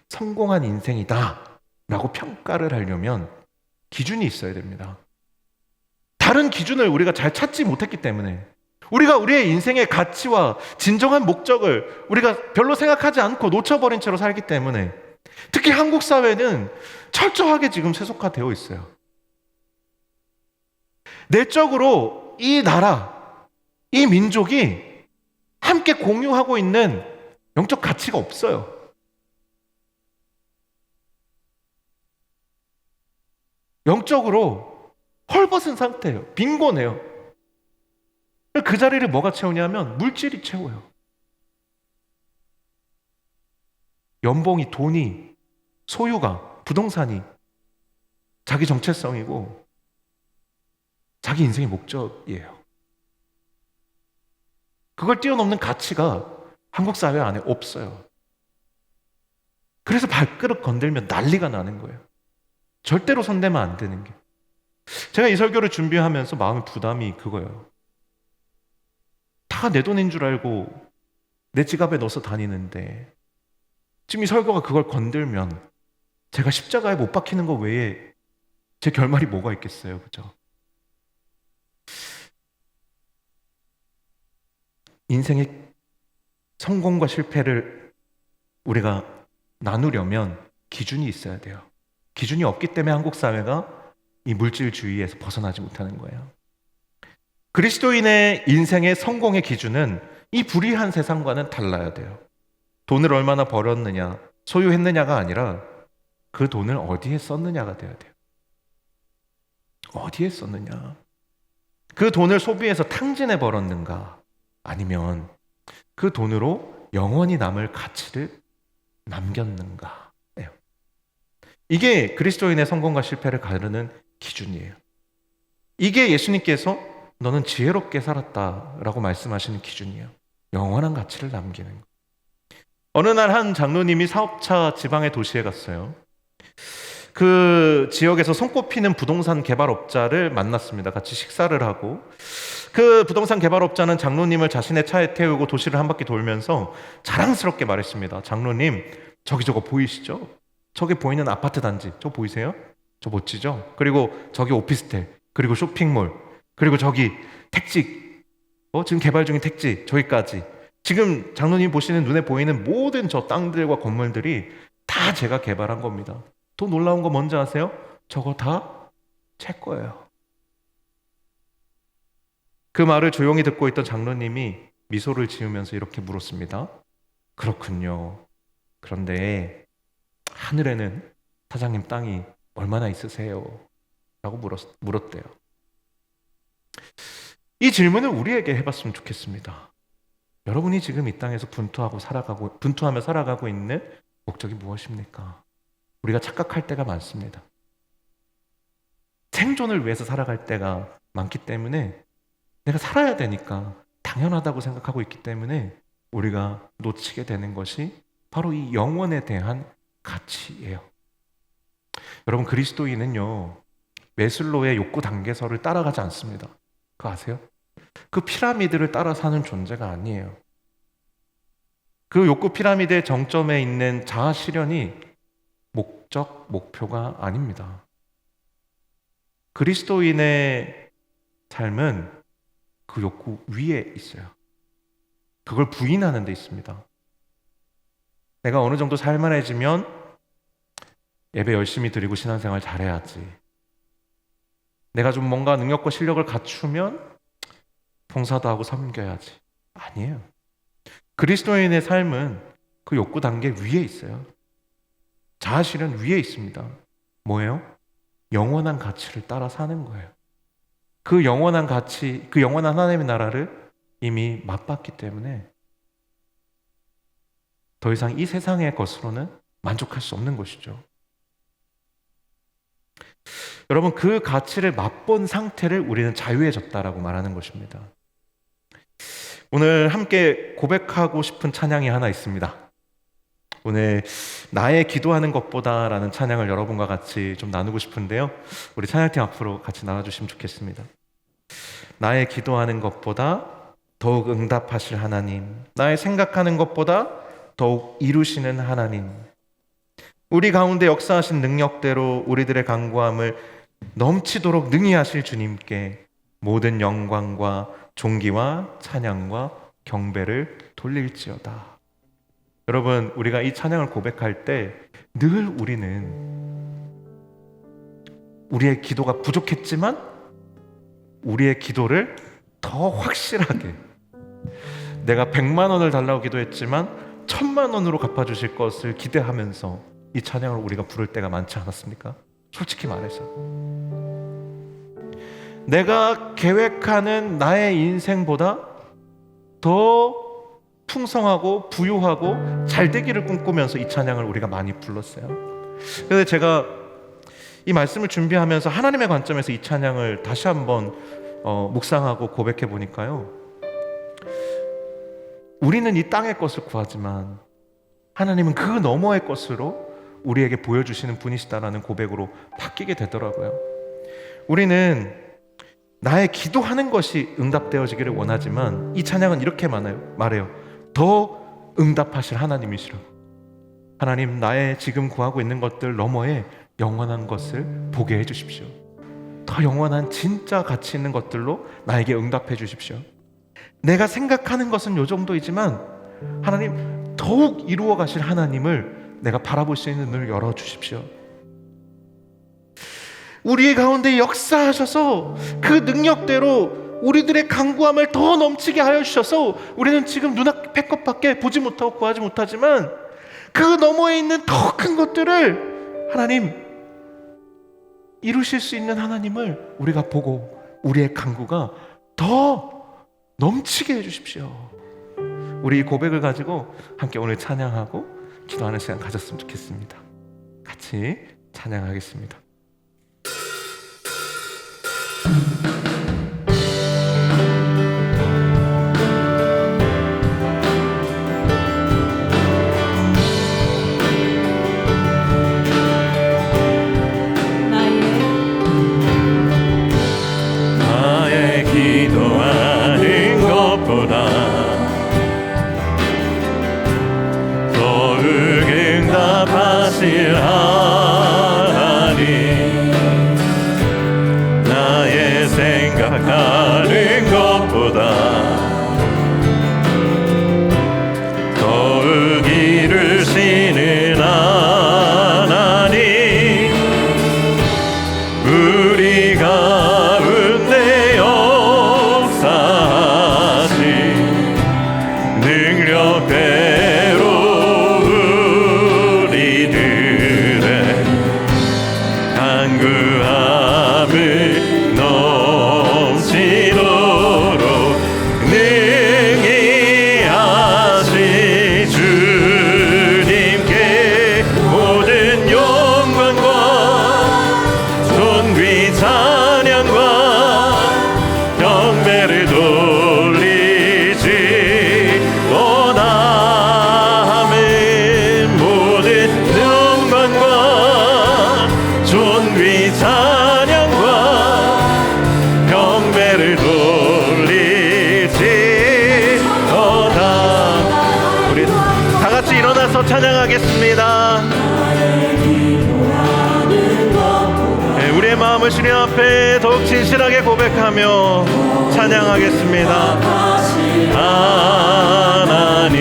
성공한 인생이다 라고 평가를 하려면 기준이 있어야 됩니다. 다른 기준을 우리가 잘 찾지 못했기 때문에, 우리가 우리의 인생의 가치와 진정한 목적을 우리가 별로 생각하지 않고 놓쳐버린 채로 살기 때문에, 특히 한국 사회는 철저하게 지금 세속화되어 있어요. 내적으로 이 나라, 이 민족이 함께 공유하고 있는 영적 가치가 없어요. 영적으로 헐벗은 상태예요. 빈곤해요. 그 자리를 뭐가 채우냐면 물질이 채워요. 연봉이, 돈이, 소유가, 부동산이 자기 정체성이고 자기 인생의 목적이에요. 그걸 뛰어넘는 가치가 한국 사회 안에 없어요. 그래서 발그릇 건들면 난리가 나는 거예요. 절대로 손대면 안 되는 게. 제가 이 설교를 준비하면서 마음의 부담이 그거예요. 다 내 돈인 줄 알고 내 지갑에 넣어서 다니는데 지금 이 설교가 그걸 건들면 제가 십자가에 못 박히는 거 외에 제 결말이 뭐가 있겠어요, 그죠? 인생의 성공과 실패를 우리가 나누려면 기준이 있어야 돼요. 기준이 없기 때문에 한국 사회가 이 물질주의에서 벗어나지 못하는 거예요. 그리스도인의 인생의 성공의 기준은 이 불의한 세상과는 달라야 돼요. 돈을 얼마나 벌었느냐, 소유했느냐가 아니라 그 돈을 어디에 썼느냐가 돼야 돼요. 어디에 썼느냐. 그 돈을 소비해서 탕진해 벌었는가, 아니면 그 돈으로 영원히 남을 가치를 남겼는가. 이게 그리스도인의 성공과 실패를 가르는 기준이에요. 이게 예수님께서 너는 지혜롭게 살았다라고 말씀하시는 기준이에요. 영원한 가치를 남기는 거. 어느 날 한 장로님이 사업차 지방의 도시에 갔어요. 그 지역에서 손꼽히는 부동산 개발업자를 만났습니다. 같이 식사를 하고, 그 부동산 개발업자는 장로님을 자신의 차에 태우고 도시를 한 바퀴 돌면서 자랑스럽게 말했습니다. 장로님, 저기 저거 보이시죠? 저기 보이는 아파트 단지, 저 보이세요? 저 멋지죠? 그리고 저기 오피스텔, 그리고 쇼핑몰, 그리고 저기 택지, 지금 개발 중인 택지, 저기까지. 지금 장로님 보시는 눈에 보이는 모든 저 땅들과 건물들이 다 제가 개발한 겁니다. 더 놀라운 거 뭔지 아세요? 저거 다 제 거예요. 그 말을 조용히 듣고 있던 장로님이 미소를 지으면서 이렇게 물었습니다. 그렇군요. 그런데 하늘에는 사장님 땅이 얼마나 있으세요? 라고 물었대요. 이 질문을 우리에게 해봤으면 좋겠습니다. 여러분이 지금 이 땅에서 분투하며 살아가고 있는 목적이 무엇입니까? 우리가 착각할 때가 많습니다. 생존을 위해서 살아갈 때가 많기 때문에, 내가 살아야 되니까 당연하다고 생각하고 있기 때문에 우리가 놓치게 되는 것이 바로 이 영원에 대한 가치예요. 여러분, 그리스도인은요, 메슬로의 욕구 단계설을 따라가지 않습니다. 그거 아세요? 그 피라미드를 따라 사는 존재가 아니에요. 그 욕구 피라미드의 정점에 있는 자아 실현이 목적, 목표가 아닙니다. 그리스도인의 삶은 그 욕구 위에 있어요. 그걸 부인하는 데 있습니다. 내가 어느 정도 살만해지면 예배 열심히 드리고 신앙생활 잘해야지. 내가 좀 뭔가 능력과 실력을 갖추면 봉사도 하고 섬겨야지. 아니에요. 그리스도인의 삶은 그 욕구 단계 위에 있어요. 자아 실현 위에 있습니다. 뭐예요? 영원한 가치를 따라 사는 거예요. 그 영원한 가치, 그 영원한 하나님의 나라를 이미 맛봤기 때문에 더 이상 이 세상의 것으로는 만족할 수 없는 것이죠. 여러분, 그 가치를 맛본 상태를 우리는 자유해졌다라고 말하는 것입니다. 오늘 함께 고백하고 싶은 찬양이 하나 있습니다. 오늘 나의 기도하는 것보다 라는 찬양을 여러분과 같이 좀 나누고 싶은데요, 우리 찬양팀 앞으로 같이 나와주시면 좋겠습니다. 나의 기도하는 것보다 더욱 응답하실 하나님, 나의 생각하는 것보다 더욱 이루시는 하나님, 우리 가운데 역사하신 능력대로 우리들의 간구함을 넘치도록 능히 하실 주님께 모든 영광과 존귀와 찬양과 경배를 돌릴지어다. 여러분, 우리가 이 찬양을 고백할 때 늘 우리는 우리의 기도가 부족했지만 우리의 기도를 더 확실하게, 내가 100만 원을 달라고 기도했지만 1000만 원으로 갚아주실 것을 기대하면서 이 찬양을 우리가 부를 때가 많지 않았습니까? 솔직히 말해서 내가 계획하는 나의 인생보다 더 풍성하고 부유하고 잘 되기를 꿈꾸면서 이 찬양을 우리가 많이 불렀어요. 그런데 제가 이 말씀을 준비하면서 하나님의 관점에서 이 찬양을 다시 한번 묵상하고 고백해 보니까요, 우리는 이 땅의 것을 구하지만 하나님은 그 너머의 것으로 우리에게 보여주시는 분이시다라는 고백으로 바뀌게 되더라고요. 우리는 나의 기도하는 것이 응답되어지기를 원하지만 이 찬양은 이렇게 말해요. 더 응답하실 하나님이시라고. 하나님, 나의 지금 구하고 있는 것들 너머에 영원한 것을 보게 해주십시오. 더 영원한 진짜 가치 있는 것들로 나에게 응답해 주십시오. 내가 생각하는 것은 요 정도이지만 하나님, 더욱 이루어 가실 하나님을 내가 바라볼 수 있는 눈을 열어주십시오. 우리 가운데 역사하셔서 그 능력대로 우리들의 간구함을 더 넘치게 하여 주셔서 우리는 지금 눈앞의 것밖에 보지 못하고 구하지 못하지만 그 너머에 있는 더 큰 것들을 하나님 이루실 수 있는 하나님을 우리가 보고 우리의 간구가 더 넘치게 해주십시오. 우리 이 고백을 가지고 함께 오늘 찬양하고 기도하는 시간 가졌으면 좋겠습니다. 같이 찬양하겠습니다. 나의 기도하는 것보다 더욱 응답하실 하나님, 나의 생각하는 것보다 더욱 이루시는 하나님, 우리 가운데 역사하신 능력대로 우리들의 간구함을 넘치도록 능히 하신 주님께 모든 영광과 존귀 찬양과 경배를 돌리지어다 하면 모든 영광과 존귀 찬양과 경배를 돌리지어다. 우리 다 같이 일어나서 찬양하겠습니다. 우리의 마음을 주님 앞에 더욱 진실하게 고백하며 찬양하겠습니다. 하나님,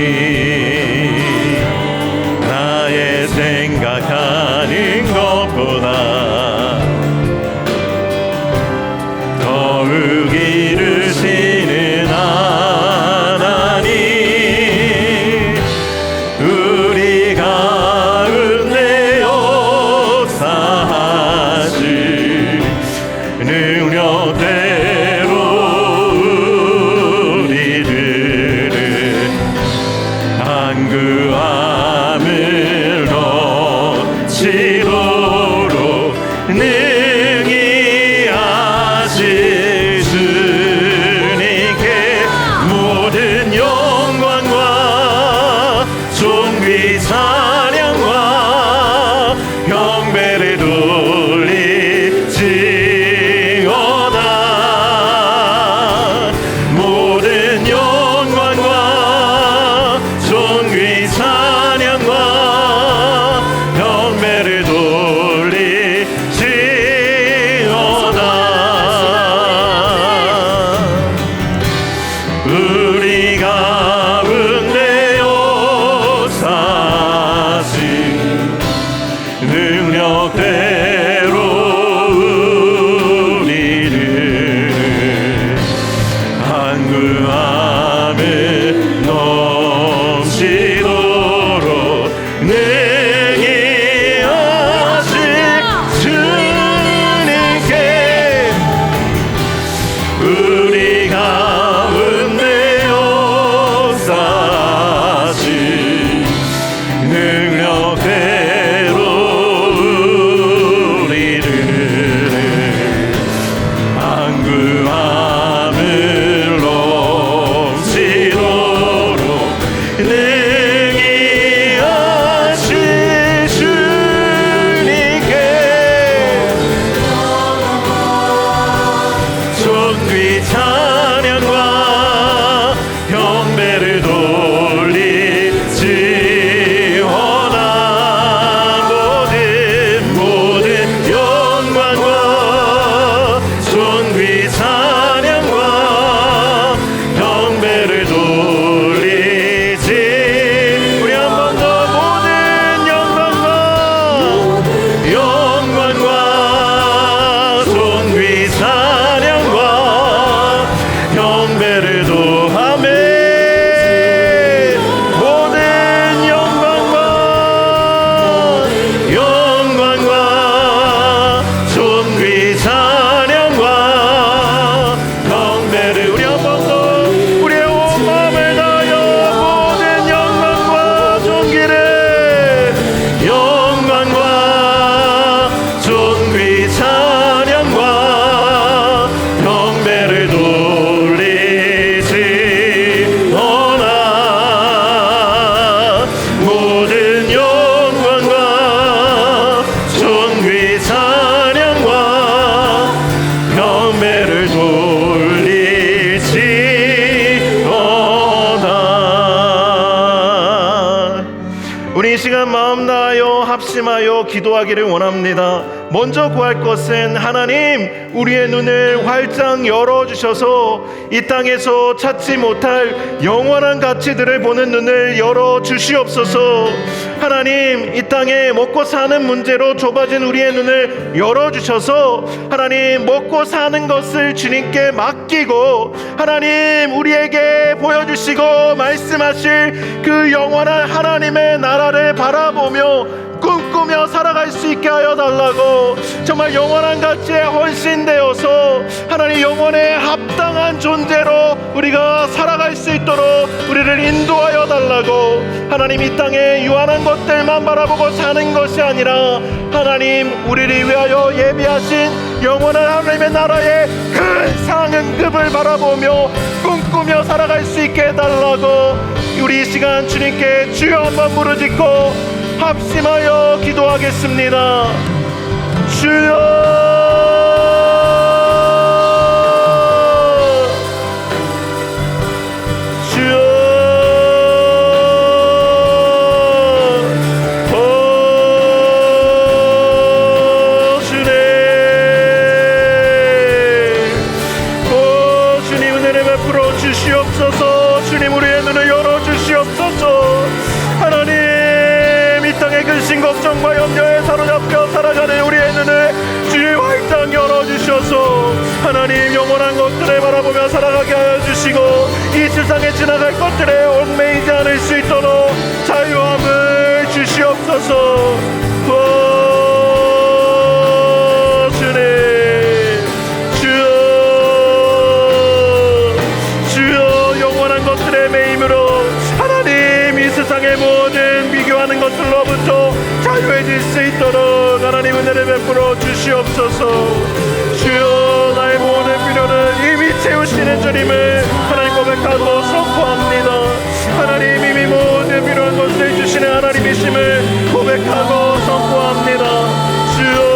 나의 생각하는 것보다 더욱 이루시는 하나님, 우리 가운데 역사하신 능력대로 우리들을 존귀 찬양과 경배를 돌리지어다. 모든 영광과 존귀 찬양과 경배를 돌리지. 우리 한 번 더 모든 영광과 존귀 찬양과 경배를 도하며 모든 영광과 존귀 찬양과 경배를 우리 한 번 더 우리의 온 마음을 다하여 모든 영광과 존귀를 영광과 존귀 찬양과 경배를 돌리지어다. 모든 영광과 존귀 찬양과 경배를 돌리지어다. 우리 이 시간 마음 다하여 합심하여 기도하기를 원합니다. 먼저 구할 것은 하나님 우리의 눈을 활짝 열어주셔서 이 땅에서 찾지 못할 영원한 가치들을 보는 눈을 열어주시옵소서. 하나님 이 땅에 먹고 사는 문제로 좁아진 우리의 눈을 열어주셔서 하나님 먹고 사는 것을 주님께 맡기고 하나님 우리에게 보여주시고 말씀하실 그 영원한 하나님의 나라를 바라보며 꿈꾸며 살아갈 수 있게 하여 달라고. 정말 영원한 가치에 헌신되어서 하나님 영원에 합당한 존재로 우리가 살아갈 수 있도록 우리를 인도하여 달라고. 하나님 이 땅에 유한한 것들만 바라보고 사는 것이 아니라 하나님 우리를 위하여 예비하신 영원한 하나님의 나라의 큰 상응급을 바라보며 꿈꾸며 살아갈 수 있게 해달라고. 우리 이 시간 주님께 주여 한번 부르짖고 합심하여 기도하겠습니다. 주여, 주여, 주님 은혜를 베풀어 주시옵소서. 주님 우리의 눈을 열어 주시옵소서. 하나님 땅의 근심 걱정과 염려에 사로잡혀 살아가는 우리의 눈을 주의 활짝 열어주셔서 하나님 영원한 것들을 바라보며 살아가게 하여 주시고 이 세상에 지나갈 것들에 얽매이지 않을 수 있도록 자유함을 주시옵소서. 주님 주여 영원한 것들의 매임으로 하나님 이 세상의 모든 비교하는 것들로부터 자유해질 수 있도록 하나님 은혜를 베풀어 주시옵소서. 주여 나의 모든 필요는 이미 채우시는 주님을 하나님 고백하고 선포합니다. 하나님 이미 모든 필요한 것을 주시는 하나님이심을 고백하고 선포합니다. 주여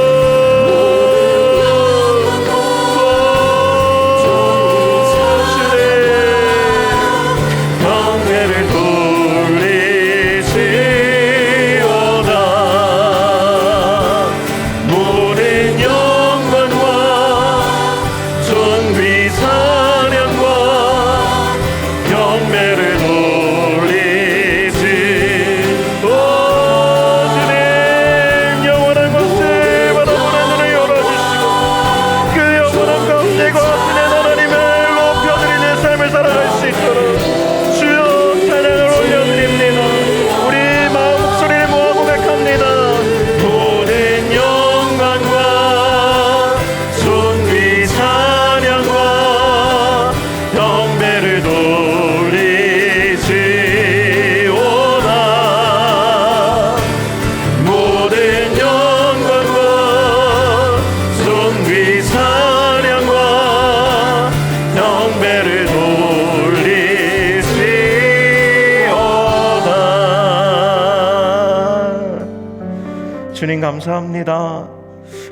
주님 감사합니다.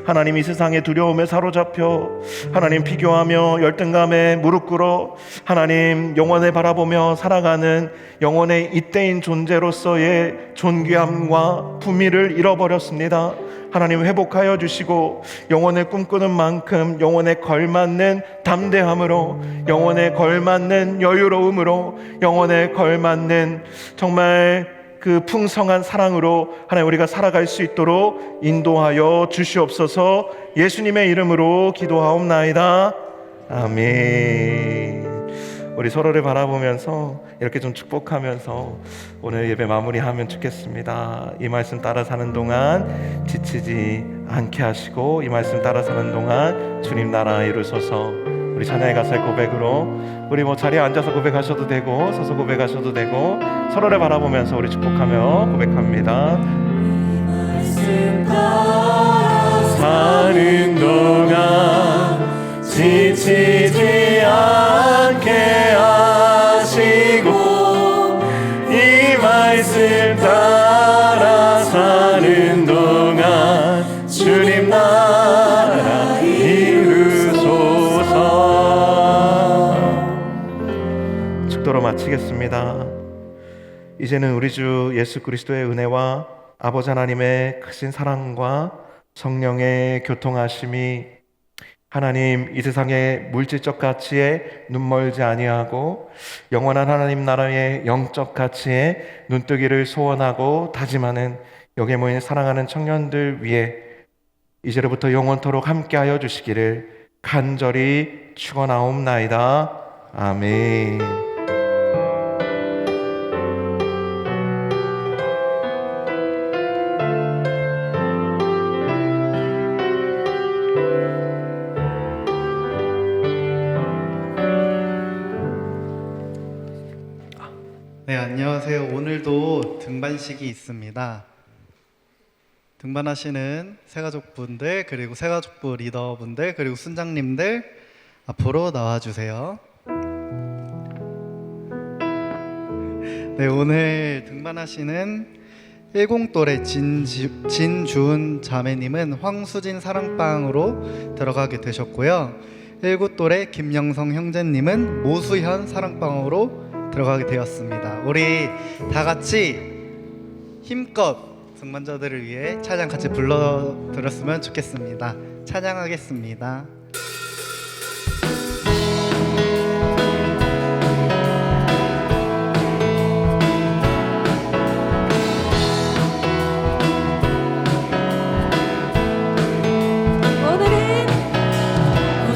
하나님 이 세상의 두려움에 사로잡혀 하나님 비교하며 열등감에 무릎 꿇어 하나님 영원을 바라보며 살아가는 영원의 잇대인 존재로서의 존귀함과 품위를 잃어버렸습니다. 하나님 회복하여 주시고 영원을 꿈꾸는 만큼 영원에 걸맞는 담대함으로, 영원에 걸맞는 여유로움으로, 영원에 걸맞는 정말 그 풍성한 사랑으로 하나님 우리가 살아갈 수 있도록 인도하여 주시옵소서. 예수님의 이름으로 기도하옵나이다. 아멘. 우리 서로를 바라보면서 이렇게 좀 축복하면서 오늘 예배 마무리하면 좋겠습니다. 이 말씀 따라 사는 동안 지치지 않게 하시고, 이 말씀 따라 사는 동안 주님 나라 이루소서. 우리 찬양의 가사의 고백으로 우리 자리에 앉아서 고백하셔도 되고 서서 고백하셔도 되고 서로를 바라보면서 우리 축복하며 고백합니다. 말씀 따라 사는 동안 지치지 않게 하시고, 이 말씀 따라 사는 동안 주님 나라 이루소서. 축도로 마치겠습니다. 이제는 우리 주 예수 그리스도의 은혜와 아버지 하나님의 크신 사랑과 성령의 교통하심이 하나님 이 세상의 물질적 가치에 눈멀지 아니하고 영원한 하나님 나라의 영적 가치에 눈뜨기를 소원하고 다짐하는 여기에 모인 사랑하는 청년들 위해 이제로부터 영원토록 함께하여 주시기를 간절히 축원하옵나이다. 아멘. 네, 안녕하세요. 오늘도 등반식이 있습니다. 등반하시는 새가족분들, 그리고 새가족부 리더분들, 그리고 순장님들 앞으로 나와주세요. 네, 오늘 등반하시는 10또래 진주은 자매님은 황수진 사랑방으로 들어가게 되셨고요. 19또래 김영성 형제님은 모수현 사랑방으로 들어가게 되었습니다. 우리 다 같이 힘껏 등반자들을 위해 찬양 같이 불러드렸으면 좋겠습니다. 찬양하겠습니다.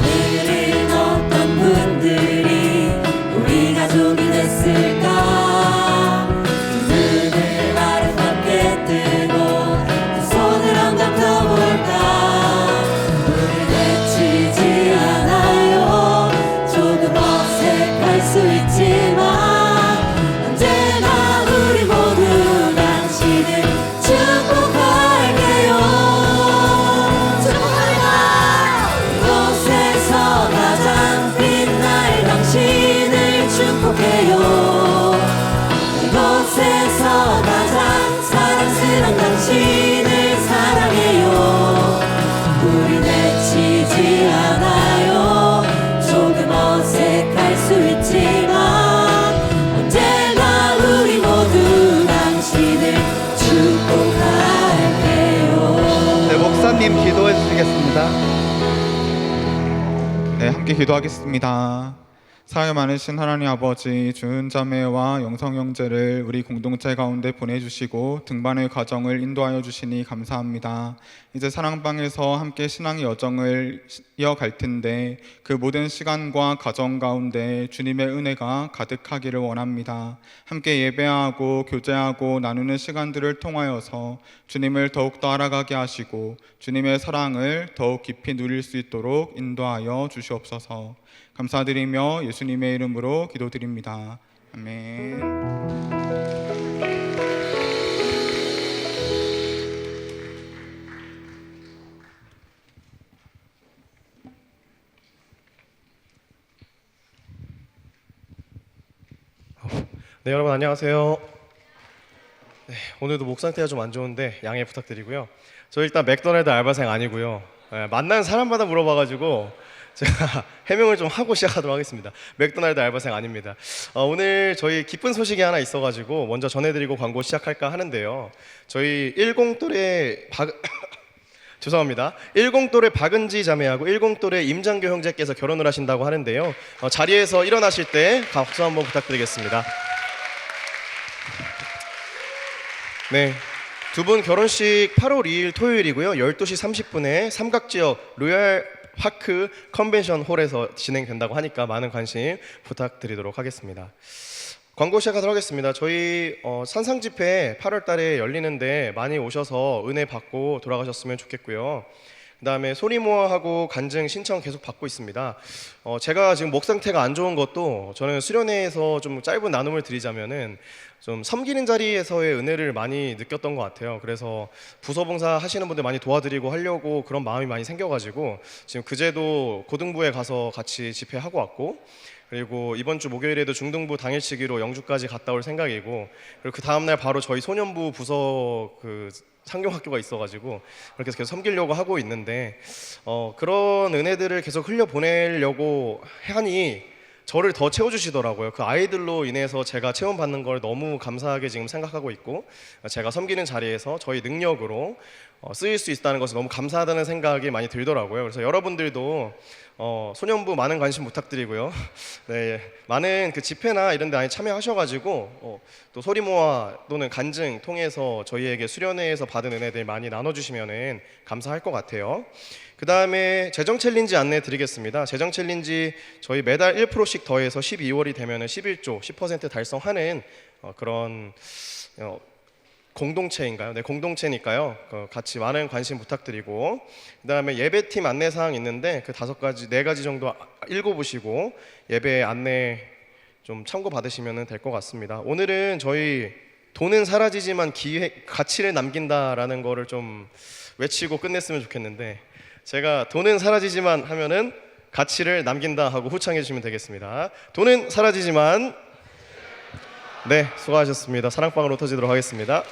오늘은 어떤 분들이 우리 가족이 됐을까? 두 눈을 아름답게 뜨고 두 손을 한번 펴볼까? 우리 내치지 않아요. 조금 어색할 수 있지만 언제나 우리 모두 당신을 축복할게요. 이곳에서 가장 빛날 당신을 축복해요. 이곳에서 가장 사랑스러운 당신을 사랑해요. 우리 내치지 않아요. 조금 어색할 수 있지만 언제나 우리 모두 당신을 축복할게요. 네, 목사님 기도해 주시겠습니다. 네, 함께 기도하겠습니다. 사랑이 많으신 하나님 아버지, 주은 자매와 영성 형제를 우리 공동체 가운데 보내주시고 등반의 과정을 인도하여 주시니 감사합니다. 이제 사랑방에서 함께 신앙의 여정을 이어갈 텐데 그 모든 시간과 과정 가운데 주님의 은혜가 가득하기를 원합니다. 함께 예배하고 교제하고 나누는 시간들을 통하여서 주님을 더욱더 알아가게 하시고 주님의 사랑을 더욱 깊이 누릴 수 있도록 인도하여 주시옵소서. 감사드리며 예수님의 이름으로 기도드립니다. 아멘. 네, 여러분 안녕하세요. 네, 오늘도 목 상태가 좀 안 좋은데 양해 부탁드리고요. 저 일단 맥도날드 알바생 아니고요. 만난 사람마다 물어봐가지고 제가 해명을 좀 하고 시작하도록 하겠습니다. 맥도날드 알바생 아닙니다. 오늘 저희 기쁜 소식이 하나 있어가지고 먼저 전해드리고 광고 시작할까 하는데요. 저희 10또래 죄송합니다. 10또래 박은지 자매하고 10또래 임장교 형제께서 결혼을 하신다고 하는데요. 자리에서 일어나실 때 박수 한번 부탁드리겠습니다. 네, 두 분 결혼식 8월 2일 토요일이고요. 12시 30분에 삼각지역 로얄 파크 컨벤션 홀에서 진행된다고 하니까 많은 관심 부탁드리도록 하겠습니다. 광고 시작하도록 하겠습니다. 저희 산상 집회 8월 달에 열리는데 많이 오셔서 은혜 받고 돌아가셨으면 좋겠고요. 그 다음에 소리모아하고 간증 신청 계속 받고 있습니다. 제가 지금 목 상태가 안 좋은 것도 저는 수련회에서 좀 짧은 나눔을 드리자면은 좀 섬기는 자리에서의 은혜를 많이 느꼈던 것 같아요. 그래서 부서봉사 하시는 분들 많이 도와드리고 하려고 그런 마음이 많이 생겨가지고 지금 그제도 고등부에 가서 같이 집회하고 왔고, 그리고 이번 주 목요일에도 중등부 당일치기로 영주까지 갔다 올 생각이고, 그리고 그 다음날 바로 저희 소년부 부서 그 상경학교가 있어가지고 그렇게 해서 계속 섬기려고 하고 있는데 그런 은혜들을 계속 흘려보내려고 하니 저를 더 채워주시더라고요. 그 아이들로 인해서 제가 체험받는 걸 너무 감사하게 지금 생각하고 있고, 제가 섬기는 자리에서 저희 능력으로 쓰일 수 있다는 것을 너무 감사하다는 생각이 많이 들더라고요. 그래서 여러분들도 소년부 많은 관심 부탁드리고요. 네, 많은 그 집회나 이런 데 많이 참여하셔가지고 또 소리모아 또는 간증 통해서 저희에게 수련회에서 받은 은혜들 많이 나눠주시면 감사할 것 같아요. 그 다음에 재정 챌린지 안내 드리겠습니다. 재정 챌린지 저희 매달 1%씩 더해서 12월이 되면 11조 10% 달성하는 그런 공동체인가요? 네, 공동체니까요. 같이 많은 관심 부탁드리고, 그 다음에 예배팀 안내사항 있는데 그 4가지 정도 읽어보시고 예배 안내 좀 참고 받으시면 될 것 같습니다. 오늘은 저희 돈은 사라지지만 가치를 남긴다라는 거를 좀 외치고 끝냈으면 좋겠는데, 제가 돈은 사라지지만 하면은 가치를 남긴다 하고 후창해 주시면 되겠습니다. 돈은 사라지지만. 네, 수고하셨습니다. 사랑방으로 터지도록 하겠습니다.